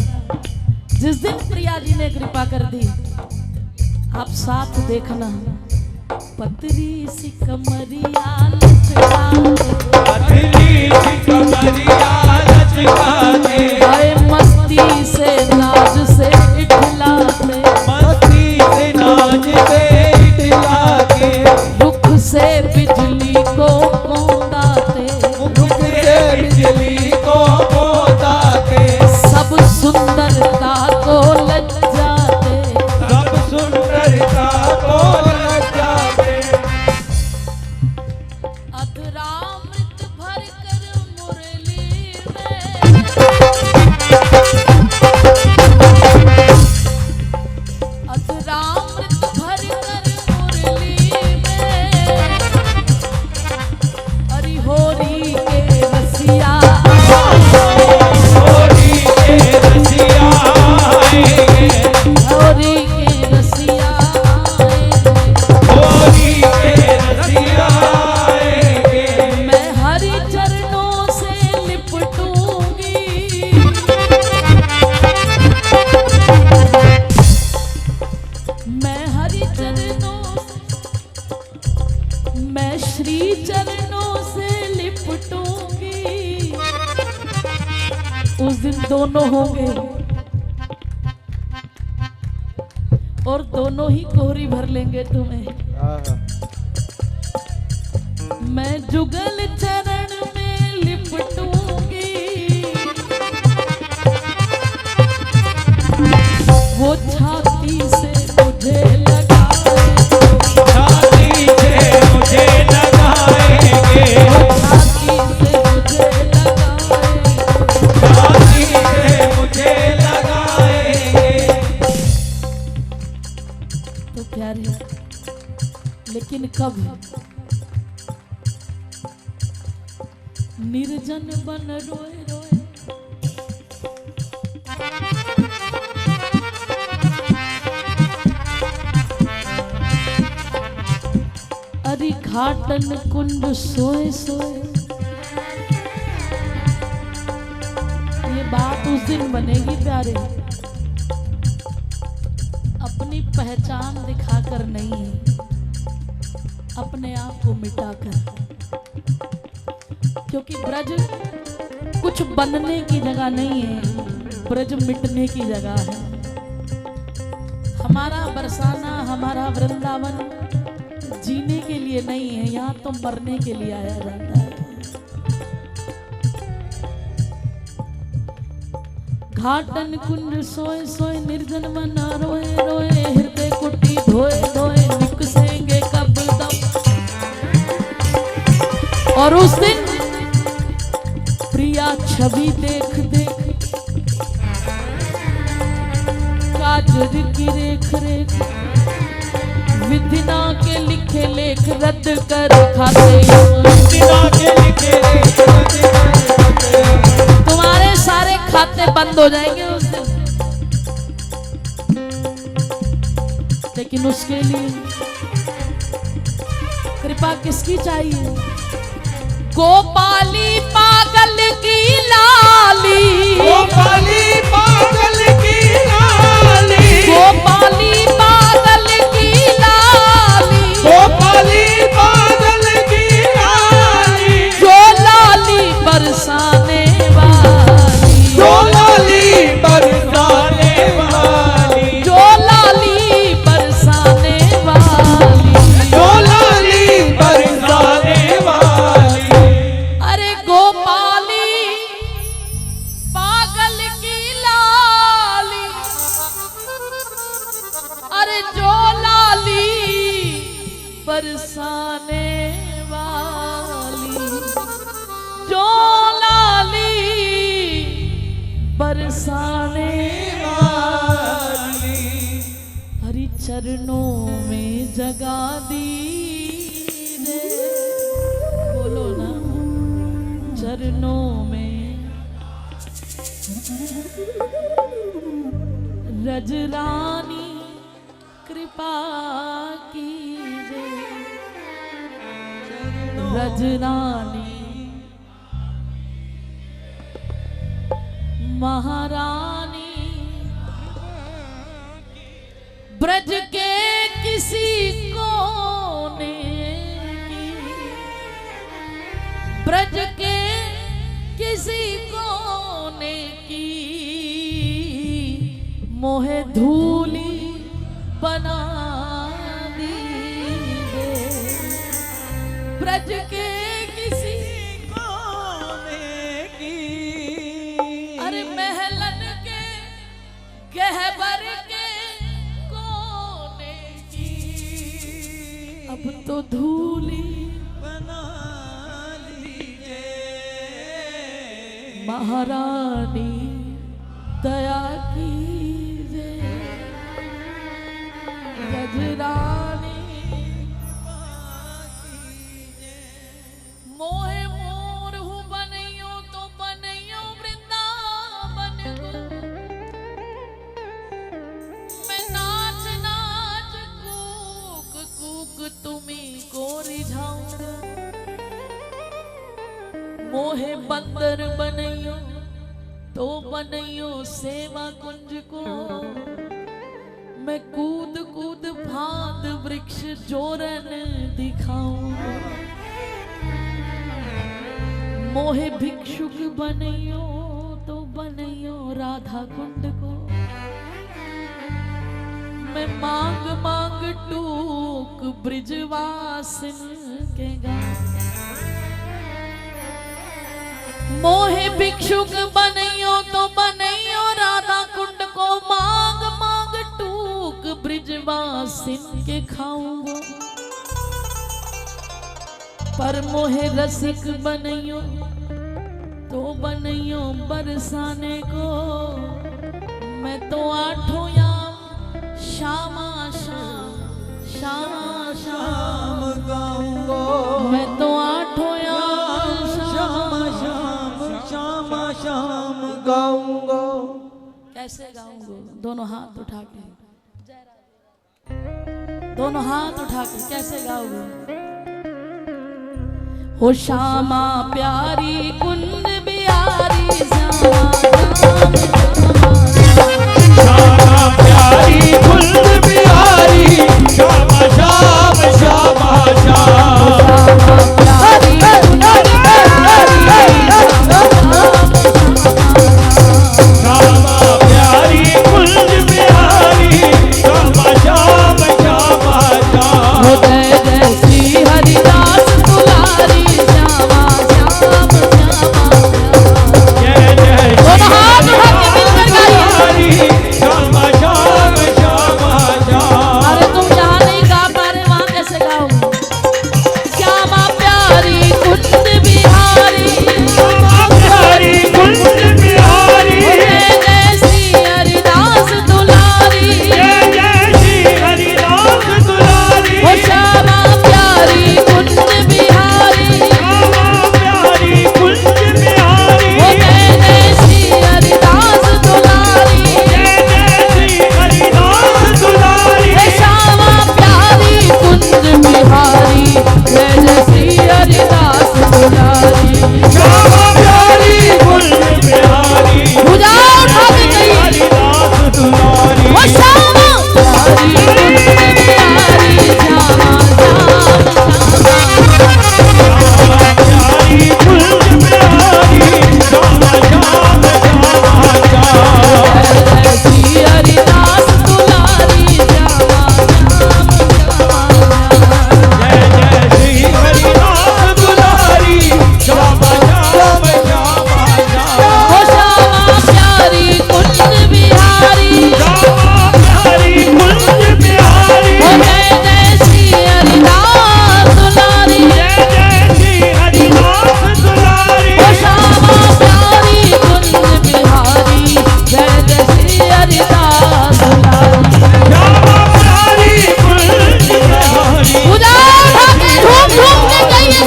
जिस दिन प्रिया जी ने कृपा कर दी आप साथ देखना पतरी सी कमरिया लचकाते पतली सी कमरिया लचकाते आए मस्ती से नाज से इठलाते मस्ती से नाचते इठलाते रुख से बिजली को कौंदाते मुख से बिजली को पोताते सब सुंदरता को लज्जाते सब सुंदरता को लग जाते। अधरामृत भर कर मुरली में अधरामृत भर कर मुरली में हरि होरी के रसिया होली के रसिया आएंगे होरी के रसिया होली के रसिया आएंगे। मैं हरि चरणों से लिपटूंगी मैं हरि चरणों मैं श्री चरणों से लिपटूंगी। उस दिन दोनों होंगे और दोनों ही कोहरी भर लेंगे तुम्हें। मैं जुगल चरण में लिपटूंगी वो छाती से मुझे लगाए छाती से मुझे लगाएंगे छाती से मुझे लगाए छाती से मुझे लगाएंगे। प्यारे, लेकिन कब निर्जन बन रोए रोए, अरे घाटन कुंड सोए सोए। ये बात उस दिन बनेगी प्यारे, अपनी पहचान दिखाकर नहीं, अपने आप को मिटाकर। क्योंकि ब्रज कुछ बनने की जगह नहीं है, ब्रज मिटने की जगह है। हमारा बरसाना, हमारा वृंदावन जीने के लिए नहीं है, यहाँ तो मरने के लिए आया जाता है। घाटन कुंड सोए सोए, निर्जन बना रोए रोए, हृदय कुटी धोए धोए, निकसेंगे कब दम। और उस दिन प्रिया छवि देख देख, काजर की रेख रेख, विधिना के लिखे लेख रद्द कर खाते। तुम्हारे सारे खाते बंद हो जाएंगे उस दिन। लेकिन उसके लिए कृपा किसकी चाहिए? गोपाली पागल की लाली, गोपाली पागल की लाली, गोपाली पागल की लाली, गोपाली पागल की लाली, जो लाली बरसाने वाली, जो लाली बरसाने वाली, जो लाली बरसाने वाली, जो लाली बरसाने वाली। अरे गोपाली पागल की लाली, अरे जो लाली बरसाने वाली, जो लाली बरसाने वाली, हरि चरणों में जगा दी रे। बोलो ना, चरणों में रजरानी कृपा कीजे, रजरानी महारानी, ब्रज के किसी कोने की, ब्रज के किसी कोने की, मोहे धूली बना दीजिए। ब्रज के किसी कोने की, अरे महलन के गहबर के कोने की, अब तो धूली बना लीजिए। महारानी दया कीजिए, गजरानी मोहे मोर हूँ बनइयो तो बनइयो वृंदावन को, मैं नाच नाच कूक कूक तुम्ही को रिझाऊंगा। मोहे बंदर बनइयो तो बनइयो सेवा कुंज को, मैं कूद कूद फांद वृक्ष जोरन दिखाऊंगा। मोहे भिक्षुक बनइयो तो बनइयो राधा कुंड को, मैं मांग मांग टूक ब्रिजवासिन के गाँव। मोहे भिक्षुक बनइयो तो बनइयो राधा कुंड को, मांग मांग टूक ब्रिजवासिन के खाऊंगो। पर मोहे रसिक बनइयो तो बनइयो बरसाने को, मैं तो आठों याम शामा शाम श्यामा शाम गाऊंगा मैं तो आठों याम श्यामा श्यामा शाम श्यामा शाम गाऊंगा। कैसे गाऊंगा? दोनों हाथ उठा के, दोनों हाथ उठा के कैसे गाओगे? हो श्यामा प्यारी कुंद बिहारी श्यामा श्याम श्यामा प्यारी कुंद बिहारी श्यामा शाम श्यामा शाम प्यारी कुंद श्यामा प्यारी कुंज बिहारी श्यामा शाम श्यामा शाम। हो जय जय श्री हरिदास दुलारी श्यामा श्याम श्यामा जय जय दोनों हाथ उठा के मिलकर गाइए। श्यामा शाम श्यामा शाम। अरे तुम जहाँ नहीं गा पा रहे वहाँ कैसे गाओगे? श्यामा प्यारी कुंद बिहारी श्यामा प्यारी कुंज बिहारी जय जय श्री हरिदास दुलारी जय जय श्री हरिदास दुलारी हो श्यामा प्यारी कुंद बिहारी श्यामा प्यारी कुंज बिहारी हो जय जय श्री हरिदास दुलारी जय जय श्री हरिदास दुलारी हे श्यामा प्यारी कुंद बिहारी जय जय श्री हरिदास दुलारी श्यामा प्यारी कुंज बिहारी भुजा उठा के कहिए हरिदास दुलारी हो श्यामा प्यारी कुंद बिहारी श्यामा श्याम श्यामा प्यारी कुंज बिहारी श्यामा शाम श्यामा शाम। जय जय श्री हरिदास दुलारी श्यामा श्याम जय जय श्री हरिदास दुलारी श्यामा शाम श्यामा शाम। हो श्यामा प्यारी कुंद बिहारी श्यामा प्यारी कुंज बिहारी हो जय जय श्री हरिदास दुलारी जय जय श्री हरिदास दुलारी हो श्यामा प्यारी कुंद बिहारी जय जय श्री हरिदास दुलारी श्यामा प्यारी कुंज बिहारी पूजा उठा के झूम झूम के कहिए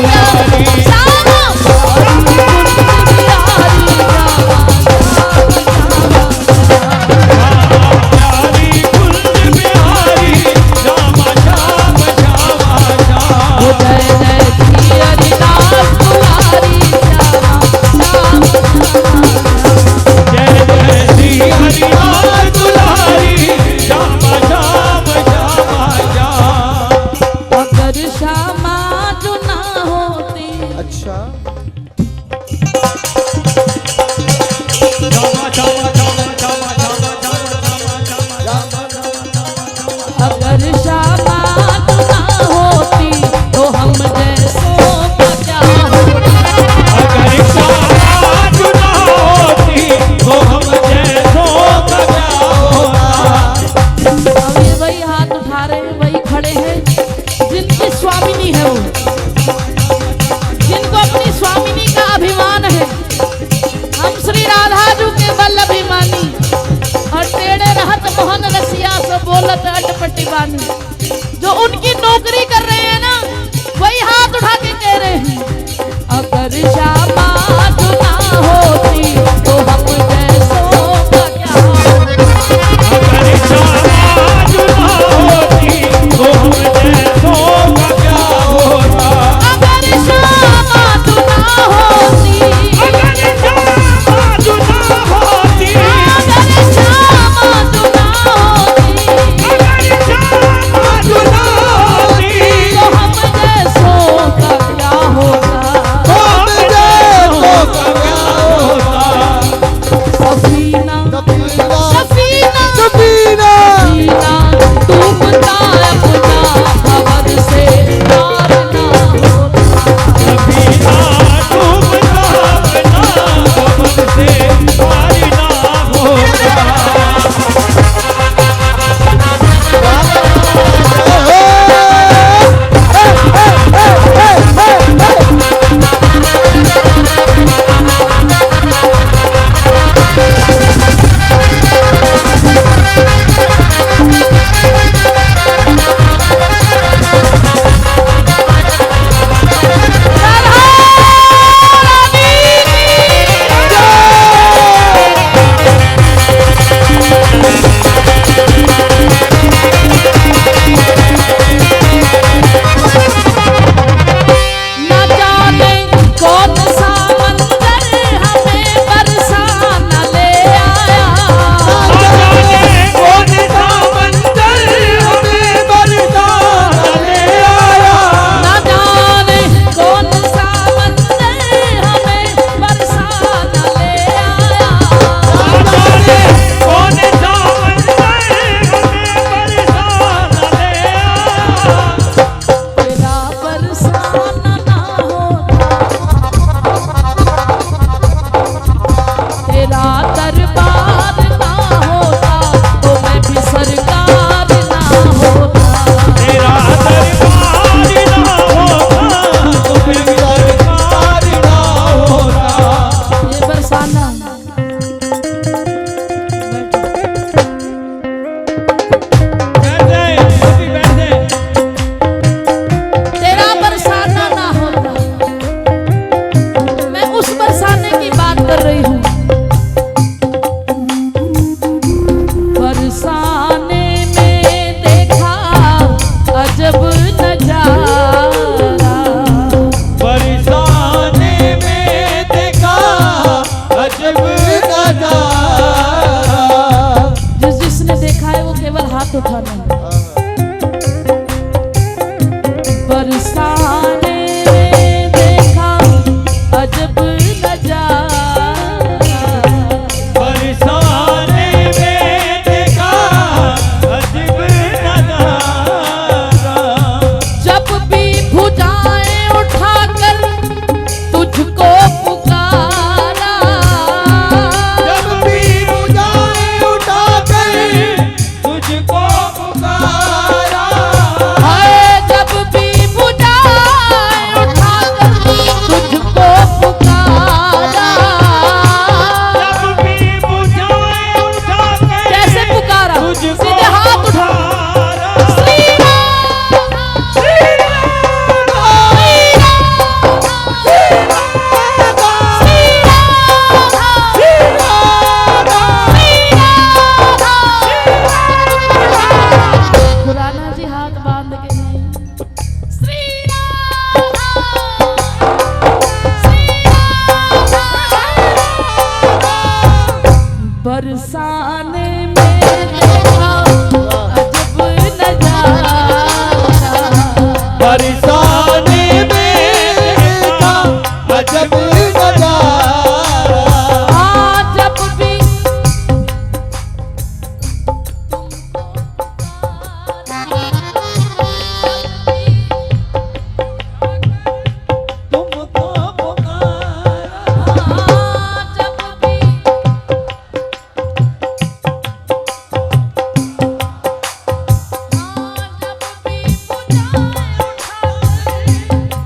श्यामा प्यारी कुंज बिहारी श्यामा प्यारी कुंज बिहारी श्यामा शाम श्यामा शाम। हो जय जय श्री हरिदास दुलारी श्यामा श्याम जय जय श्री हरिदास दुलारी श्यामा शाम श्यामा शाम। अगर श्यामा जो ना होती अच्छा श्यामा श्यामा श्यामा श्यामा श्यामा श्यामा श्यामा। अगर श्यामा जो ना होती तो हम जैसों का क्या होता? अगर श्यामा चुना होती तो हम जैसों का क्या होता। अब ये वही हाथ उठा रहे हैं, वही खड़े हैं जिनकी स्वामिनी है वो, जिनको अपनी स्वामिनी का अभिमान है। हम श्री राधा जू के बल अभिमानी और टेढ़े रहत मोहन रसिया से बोलत अटपटी बानी। जो उनकी नौकरी कर रहे हैं ना, वही हाथ उठा के कह रहे हैं अगर श्यामा जो ना होती तो हम जैसों का क्या होता? अगर श्यामा चुना होती तो हम जैसों का क्या होता। अगर श्यामा जो ना होती अगर श्यामा चुना होती अगर श्यामा जो ना होती अगर श्यामा चुना होती तो हम जैसों का क्या होता? तो हम हाथ उठाना। बरसाने देखा अजब नजारा, बरसाने में देखा अजब नजारा। जब भी भुजाएं उठाकर तुझको पुकारा, जब भी बुझाएं उठाकर तुझको पुकारा। हाय जब भी भुजाएं उठाकर तुझको पुकारा। जब भी बुझाएं उठाकर कैसे पुकारा? तुझको सीधे हाथ उठा। पुकारा। श्री राम, श्री राम, श्री राम। खुराना जी हाथ बांध के नहीं। श्री राम, श्री राम। बरसाने में देखा अजब नजारा, बरसाने में देखा अजब नजारा। हाँ जब भी तुमको पुकारा। हाँ जब भी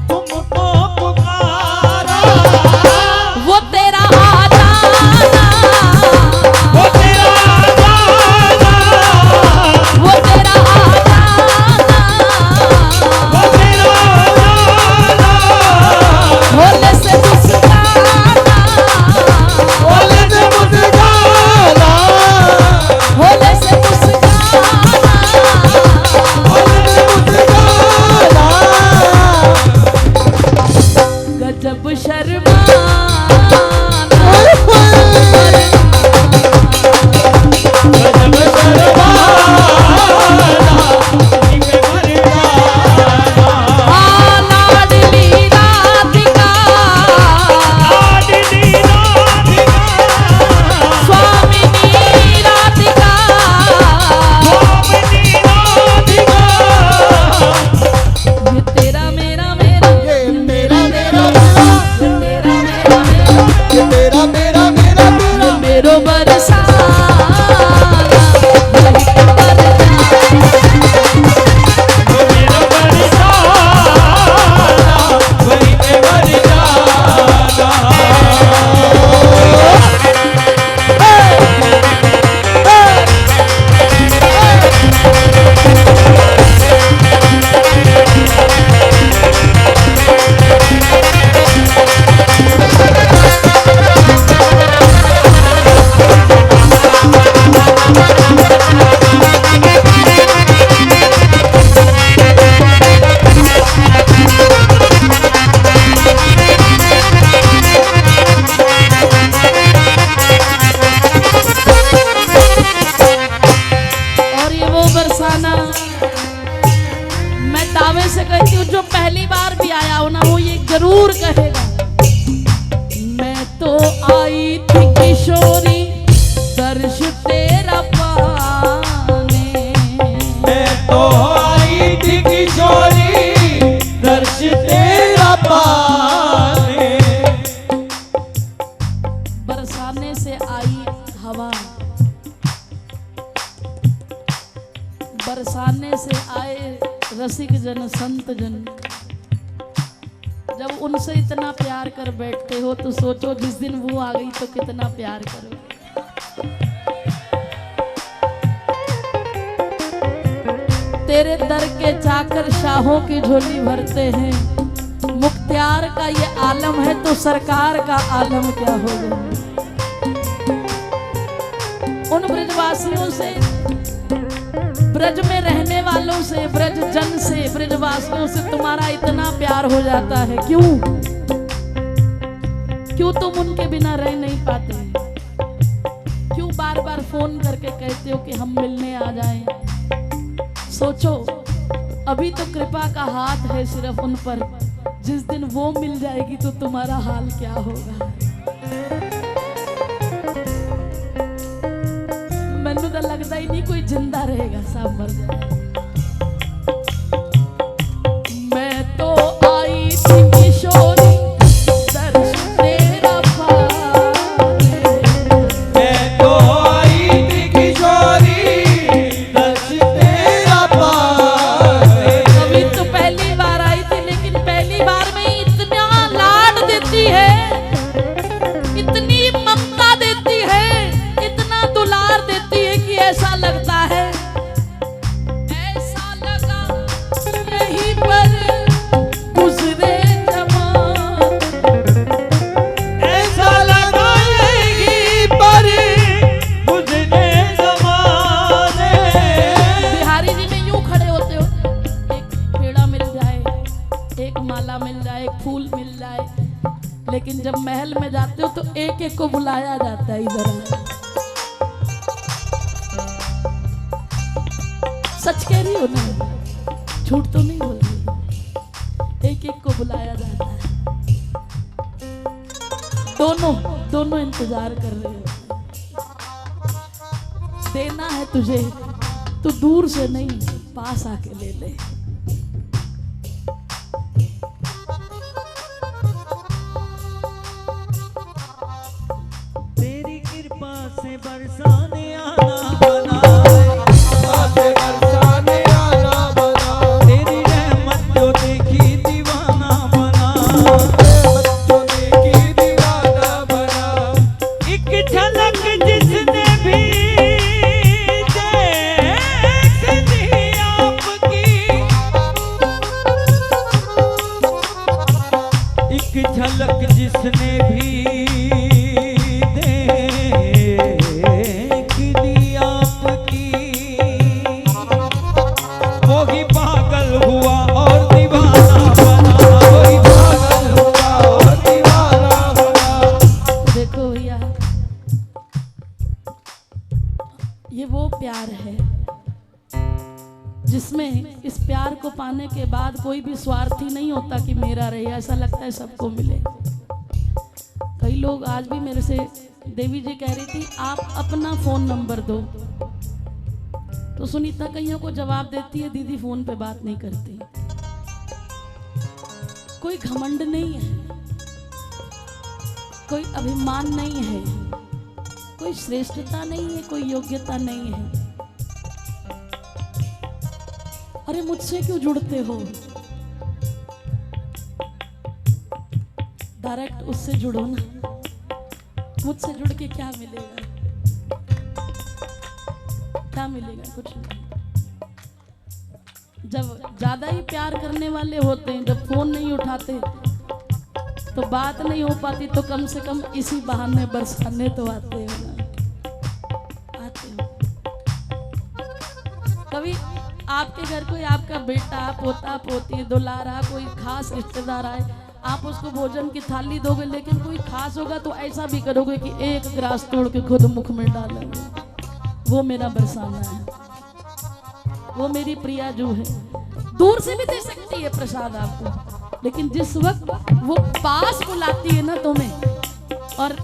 तुमको पुकारा। वो तेरा आ जाना, वो तेरा जाना, वो तेरा आ जाना, वो तेरा जाना। भोले से मुस्काना, बोले से मुस्काना, भोले से मुस्काना। बोले से मुस्काना। गजब शर्माना, गजब शर्माना, एक मरदाना। हाँ लाडली राधिका, लाडली राधिका, स्वामिनी राधिका, स्वामिनी राधिका। ये तेरा मेरा मेरा, ये मेरा मेरा मेरा, ये तेरा मेरा मेरा, ये तेरा मेरा मेरा मेरा। मेरो बरसाना, वही बरसाना। वो मेरा बरसाना, वही पे बरसाना। और ये वो बरसाना मैं दावे से कहती हूँ जो पहली बार भी आया हो ना वो ये जरूर कहेगा, मैं तो आई थी किशोरी दर्श तेरा पाने। मैं तो आई थी किशोरी दर्श तेरा पाने। बरसाने से आई हवा, बरसाने से आए रसिक जन संत जन। जब उनसे इतना प्यार कर बैठते हो तो सोचो जिस दिन वो आ गई तो कितना प्यार करोगे। तेरे दर के चाकर शाहों की झोली भरते हैं, मुख्तियार का ये आलम है तो सरकार का आलम क्या होगा। उन ब्रजवासियों से, ब्रज में रहने वालों से, ब्रज जन से, ब्रजवासियों से तुम्हारा इतना प्यार हो जाता है। क्यों क्यों तुम उनके बिना रह नहीं पाते? क्यों बार बार बार फोन करके कहते हो कि हम मिलने आ जाएं। सोचो अभी तो कृपा का हाथ है सिर्फ उन पर, जिस दिन वो मिल जाएगी तो तुम्हारा हाल क्या होगा। मैनू तो लगता ही नहीं कोई जिंदा रहेगा, सब मर जाए। मैं तो आई थी किशोरी दर्श तेरा पाने, मैं तो आई थी किशोरी दर्श तेरा पाने। कभी तो पहली बार आई थी, लेकिन पहली बार में ही इतना लाड देती है, इतनी ममता देती है, इतना दुलार देती है कि ऐसा लगता है, ऐसा लगा यहीं पर गुजरे जमाने। ऐसा लगा यहीं पर गुजरे ज़माने। बिहारी जी में यूं खड़े होते हो, एक पेड़ा मिल जाए, एक माला मिल जाए, एक फूल मिल जाए, लेकिन जब महल में जाते हो तो एक एक को बुलाया जाता है इधर आ। सच कह रही हो ना, झूठ तो नहीं बोल रही, एक एक को बुलाया जाता है। दोनों इंतजार कर रहे हो। देना है तुझे तो दूर से नहीं, पास आके ले ले। तेरी कृपा से बरसाने आना बनाए, आते बरसाने आना बना, तेरी रहमत जो देखी दीवाना बना। बच्चों ने की दीवाना बना। एक झलक जिसने भी देख ली आपकी, एक झलक जिसने भी देख ली आपकी, वो ही पागल हुआ और दीवाना बना, वही पागल हुआ और दीवाना बना। देखो भैया, ये वो प्यार है जिसमें इस प्यार को पाने के बाद कोई भी स्वार्थी नहीं होता कि मेरा रहे, ऐसा लगता है सबको मिले। कई लोग आज भी मेरे से, देवी जी कह रही थी आप अपना फोन नंबर दो, तो सुनीता कईयों को जवाब देती है दीदी फोन पे बात नहीं करती। कोई घमंड नहीं है, कोई अभिमान नहीं है, कोई श्रेष्ठता नहीं है, कोई योग्यता नहीं है। अरे मुझसे क्यों जुड़ते हो, डायरेक्ट उससे जुड़ो ना। मुझसे जुड़ के क्या मिलेगा, क्या मिलेगा, कुछ नहीं। जब ज्यादा ही प्यार करने वाले होते हैं, जब फोन नहीं उठाते तो बात नहीं हो पाती, तो कम से कम इसी बहाने बरसाने तो आते हो ना, आते हो। कभी आपके घर कोई आपका बेटा, पोता, पोती, दुलारा, कोई खास रिश्तेदार आए, आप उसको भोजन की थाली दोगे, लेकिन कोई खास होगा तो ऐसा भी करोगे कि एक ग्रास तोड़ के खुद मुख में डालोगे। वो मेरा बरसाना है, वो मेरी प्रिया जो है। दूर से भी दे सकती है प्रसाद आपको, लेकिन जिस वक्त वो पास बुलाती है ना तुम्हें, और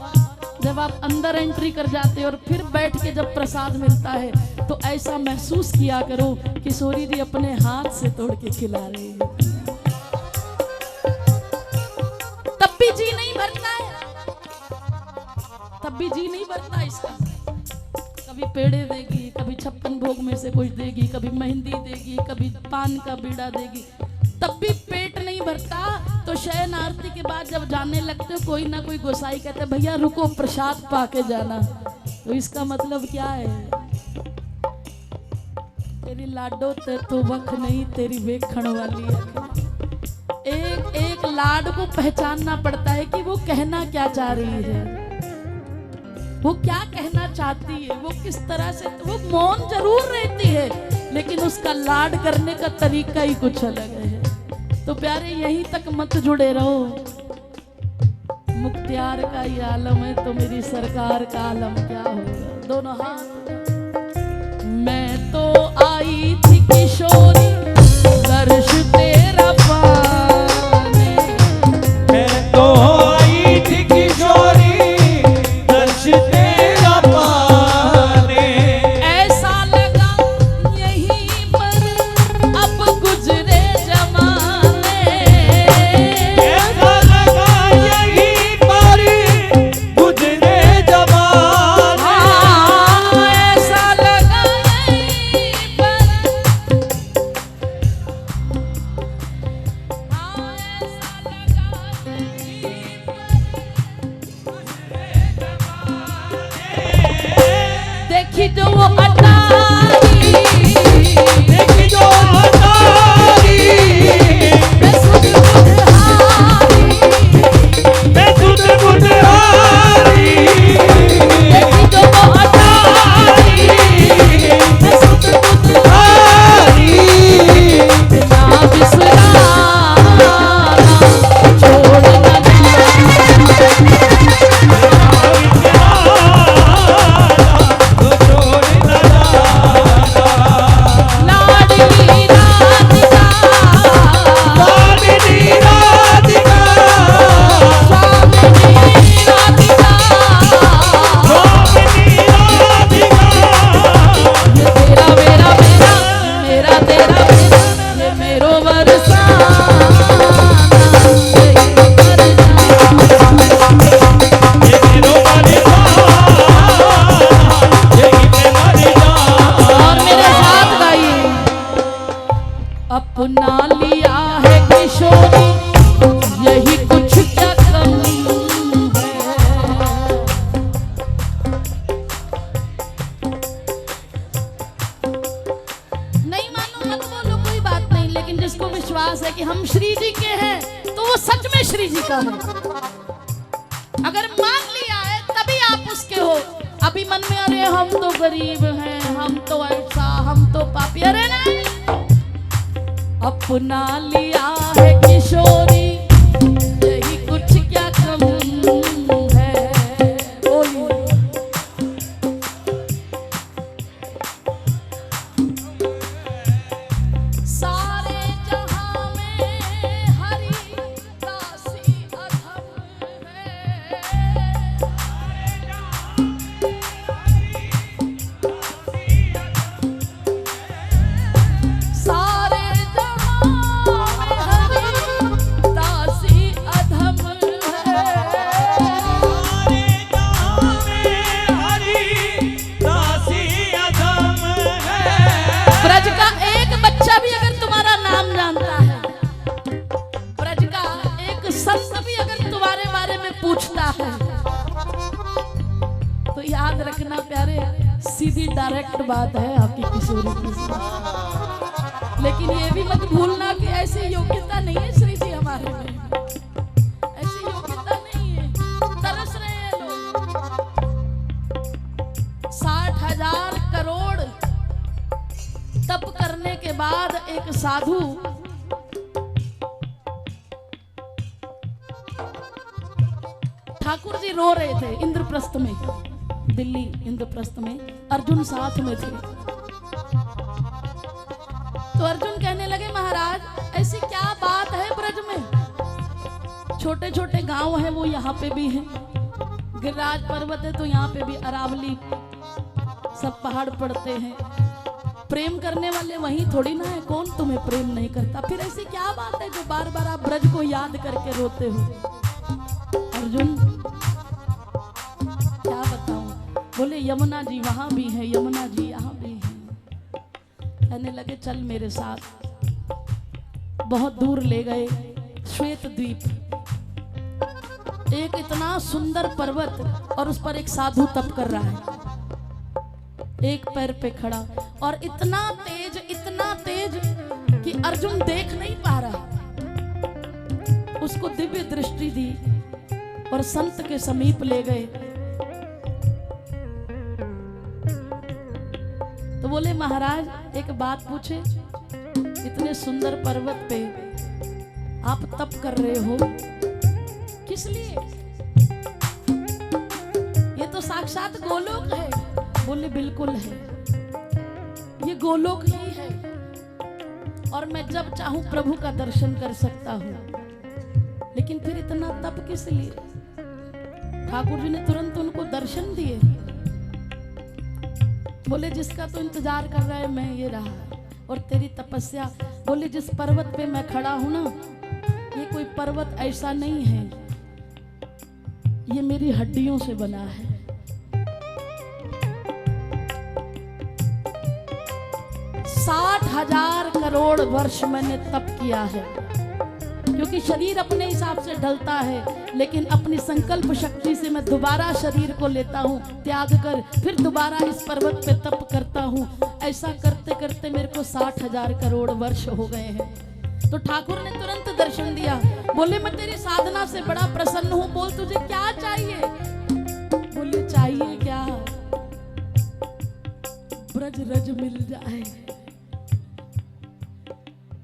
जब आप अंदर एंट्री कर जाते हो और फिर बैठ के जब प्रसाद मिलता है, तो ऐसा महसूस किया करो कि सोरी जी अपने हाथ से तोड़ के खिला रही है। तब भी जी नहीं भरता है, तब भी जी नहीं भरता इसका। कभी पेड़े देगी, कभी 56 भोग में से कुछ देगी, कभी मेहंदी देगी, कभी पान का बीड़ा देगी, तब भी पेट नहीं भरता। तो शयन आरती के बाद जब जाने लगते हो, कोई ना कोई गोसाई कहते भैया रुको प्रसाद पाके जाना। तो इसका मतलब क्या है, तेरी लाडो ते तो वख नहीं, तेरी वेखण वाली है। एक एक लाड को पहचानना पड़ता है कि वो कहना क्या चाह रही है, वो क्या कहना चाहती है, वो किस तरह से। वो मौन जरूर रहती है, लेकिन उसका लाड करने का तरीका ही कुछ अलग है। तो प्यारे यहीं तक मत जुड़े रहो। मुख्तियार का ये आलम है तो मेरी सरकार का आलम क्या होगा। दोनों हाथ। मैं तो आई थी किशोरी दर्श तेरा पाने, मैं तो आई थी किशोरी दर्श तेरा पाने, ऐसा लगा यहीं पर अब गुजरे जमाने, ऐसा लगा यहीं पर गुजरे जमाने, हाँ, ऐसा लगा यहीं पर, हाँ, ऐसा लगा यहीं पर। देखी जो वो अटारी, देखी जो हटारी, मैं सुध बुढ़हारी, मैं तुझ बुढ़हारी, देखी जो वो अटारी, मैं सुध बुढ़हारी, बिना बिसराना छोड़ न तो छोड़ न लाडली राधिका, स्वामिनी राधिका, स्वामिनी राधिका, स्वामिनी राधिका, ये तेरा मेरा मेरा, मेरा तेरा मेरा, ये मेरो बरसाना, ये बरसाना। ये तेरो मरी और मेरे साथ गाइए। अपना लिया है किशोरी यही कुछ क्या कम है, नहीं मानो मत बोलो कोई बात नहीं, लेकिन जिसको विश्वास है कि हम श्री जी के हैं तो वो सच में श्री जी का है। अगर मान लिया है तभी आप उसके हो। अभी मन में अरे हम तो गरीब हैं, हम तो ऐसा, हम तो पापी, अरे नहीं। अपना लिया है किशोरी यही कुछ क्या कम है, बोलिए। सारे जहां में हरि दासी अधम है, सारे जहां में हरि दासी अधम है, ब्रज का एक बच्चा भी अगर तुम्हारा नाम जानता है, ब्रज का एक संत भी अगर तुम्हारे बारे में पूछता है, तो याद रखना प्यारे, सीधी डायरेक्ट बात है आपकी किशोरी के साथ। लेकिन ये भी मत भूलना कि ऐसी योग्यता नहीं है श्री जी हमारे में, ऐसी योग्यता नहीं है। तरस रहे हैं लोग। 60,000 करोड़ तप करने के बाद एक साधु ठाकुर जी रो रहे थे इंद्रप्रस्थ में, दिल्ली इंद्रप्रस्थ में अर्जुन साथ में थे। तो अर्जुन कहने लगे महाराज ऐसी क्या बात है ब्रज में, छोटे छोटे गांव हैं वो यहाँ पे भी हैं, गिरिराज पर्वत है तो यहाँ पे भी अरावली सब पहाड़ पड़ते हैं, प्रेम करने वाले वहीं थोड़ी ना है, कौन तुम्हें प्रेम नहीं करता, फिर ऐसी क्या बात है जो बार बार आप ब्रज को याद करके रोते हो। अर्जुन क्या बताऊं, बोले यमुना जी वहां भी है, यमुना जी यहाँ भी है। कहने लगे चल मेरे साथ, बहुत दूर ले गए श्वेत द्वीप, एक इतना सुंदर पर्वत और उस पर एक साधु तप कर रहा है, एक पैर पे खड़ा, और इतना तेज कि अर्जुन देख नहीं पा रहा। उसको दिव्य दृष्टि दी और संत के समीप ले गए। तो बोले महाराज एक बात पूछे, इतने सुंदर पर्वत पे आप तप कर रहे हो किस लिए? ये तो साक्षात गोलोक है, बोले बिल्कुल है, ये गोलोक ही है और मैं जब चाहूं प्रभु का दर्शन कर सकता हूं। लेकिन फिर इतना तप किस लिए? ठाकुर जी ने तुरंत उनको दर्शन दिए। बोले जिसका तो इंतजार कर रहा है मैं ये रहा, और तेरी तपस्या। बोले जिस पर्वत पे मैं खड़ा हूं ना, ये कोई पर्वत ऐसा नहीं है, ये मेरी हड्डियों से बना है। 60,000 करोड़ वर्ष मैंने तप किया है, क्योंकि शरीर अपने हिसाब से ढलता है, लेकिन अपनी संकल्प शक्ति से मैं दोबारा शरीर को लेता हूँ त्याग कर, फिर दोबारा इस पर्वत पे तप करता हूँ। ऐसा करते करते मेरे को 60,000 करोड़ वर्ष हो गए हैं। तो ठाकुर ने तुरंत दर्शन दिया। बोले मैं तेरी साधना से बड़ा प्रसन्न हूँ, बोल तुझे क्या चाहिए? बोले चाहिए क्या? ब्रज रज मिल जाए,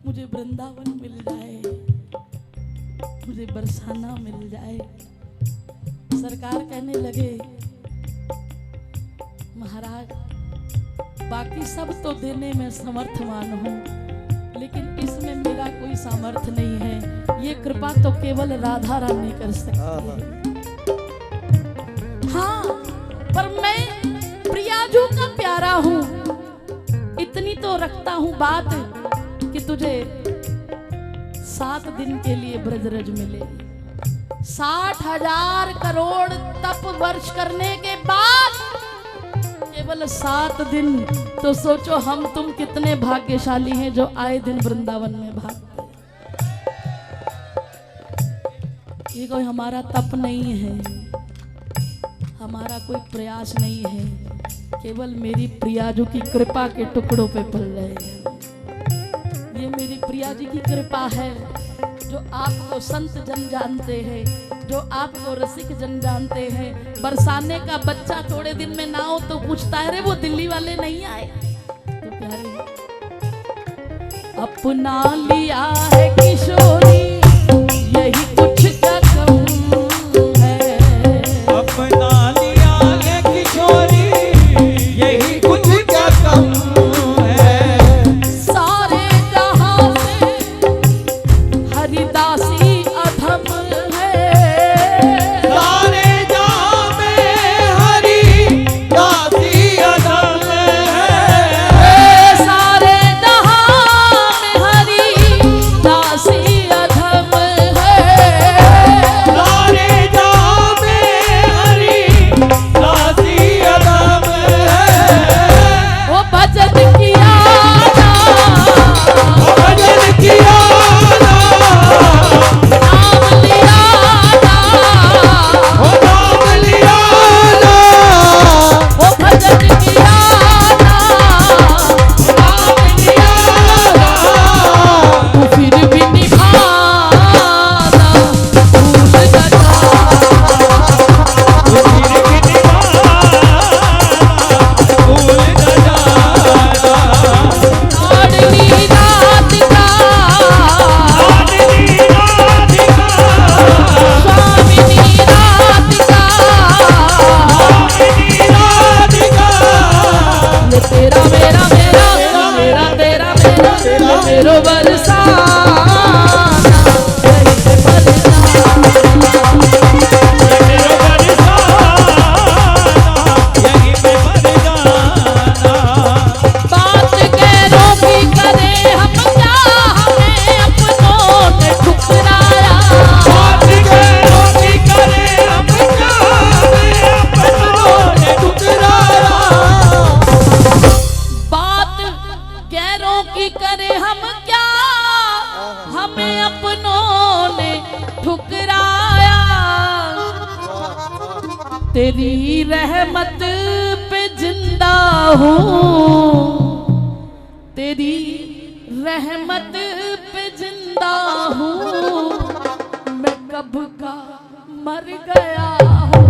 मुझे वृंदावन मिल जाए, मुझे बरसाना मिल जाए। सरकार कहने लगे महाराज बाकी सब तो देने में समर्थवान हूँ, लेकिन इसमें मेरा कोई सामर्थ्य नहीं है, ये कृपा तो केवल राधा रानी कर सकती है। हाँ, पर मैं प्रियाजू का प्यारा हूँ, इतनी तो रखता हूँ बात कि तुझे 7 दिन के लिए ब्रजरज मिले। 60,000 करोड़ तप वर्ष करने के बाद केवल 7 दिन, तो सोचो हम तुम कितने भाग्यशाली हैं जो आए दिन वृंदावन में भागते। ये कोई हमारा तप नहीं है, हमारा कोई प्रयास नहीं है, केवल मेरी प्रियाजू की कृपा के टुकड़ों पे पल रहे हैं। ये मेरी प्रिया जी की कृपा है, जो आपको संत जन जानते हैं, जो आपको रसिक जन जानते हैं। बरसाने का बच्चा थोड़े दिन में ना हो तो पूछता है, अरे वो दिल्ली वाले नहीं आए? तो प्यारे अपना लिया है किशोरी, यही कुछ का कम है। अपना लिया है किशोरी, यही कुछ का कम है। सारे जहां से हरिदासी अधम है, सारे जहां में हरिदासी अधम है। सारे जहां में हरिदासी अधम है। सारे जहां में हरिदासी अधम है। वो भजन किया ना, भजन किया ना, नाम लिया ना, वो नाम लिया ना, वो भजन किया ना, नाम लिया ना। तू फिर भी निभाना भूल न जा। फिर भी निभाना भूल न जाना। लाडली राधिका, लाडली राधिका, स्वामिनी राधिका, स्वामिनी राधिका। ये तेरा मेरा मेरा मेरा तेरा मेरा ये मेरो बरसाना, यही से बरसाना। ये मेरो बरसाना, यहीं पे मर जाना। बात गैरों की करें हम क्या, हमें अपनों ने ठुकराया। बात गैरों की करें हम क्या, हमें अपनों ने ठुकराया। बात गैरों की करें हम क्या, हमें अपनों ने ठुकराया। तेरी रहमत पे जिंदा हूँ, तेरी रहमत पे जिंदा हूँ, मैं कब का मर गया हूँ।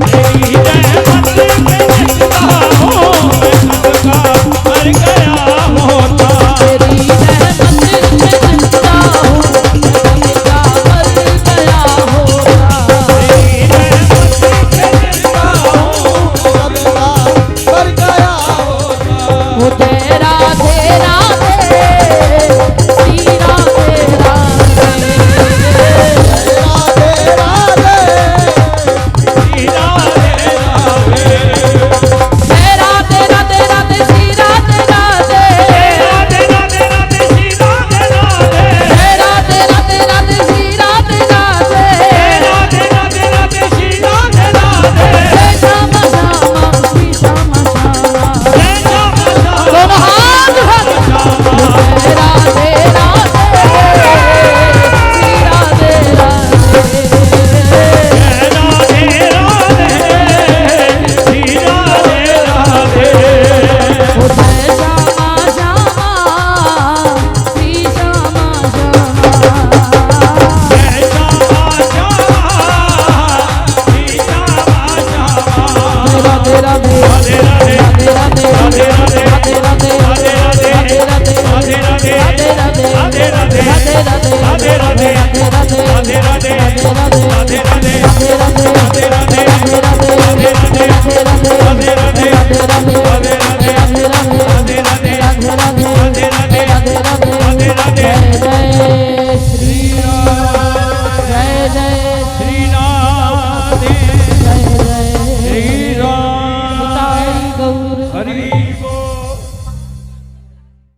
तेरी रहमत पे जिंदा हूँ, मैं कब का मर गया होता। तेरी रहमत पे जिंदा हूँ, मैं कब का मर गया होता। तेरी रहमत पे जिंदा हूँ, जय राधे राधे श्री राधे राधे राधे राधे श्री राधे राधे जय राधे राधे राधे श्री राधे राधे राधे राधे राधे श्री राधे राधे जय राधे राधे राधे श्री राधे राधे राधे राधे राधे श्री राधे राधे जय श्यामा श्यामा श्री श्यामा श्यामा जय श्याम श्याम दोनों हाथ उठा के जय राधे राधे श्री राधे राधे जय राधे राधे श्री राधे राधे ओ जय श्यामा श्यामा श्री श्यामा श्यामा जय श्यामा श्याम श्री श्याम श्याम राधे राधे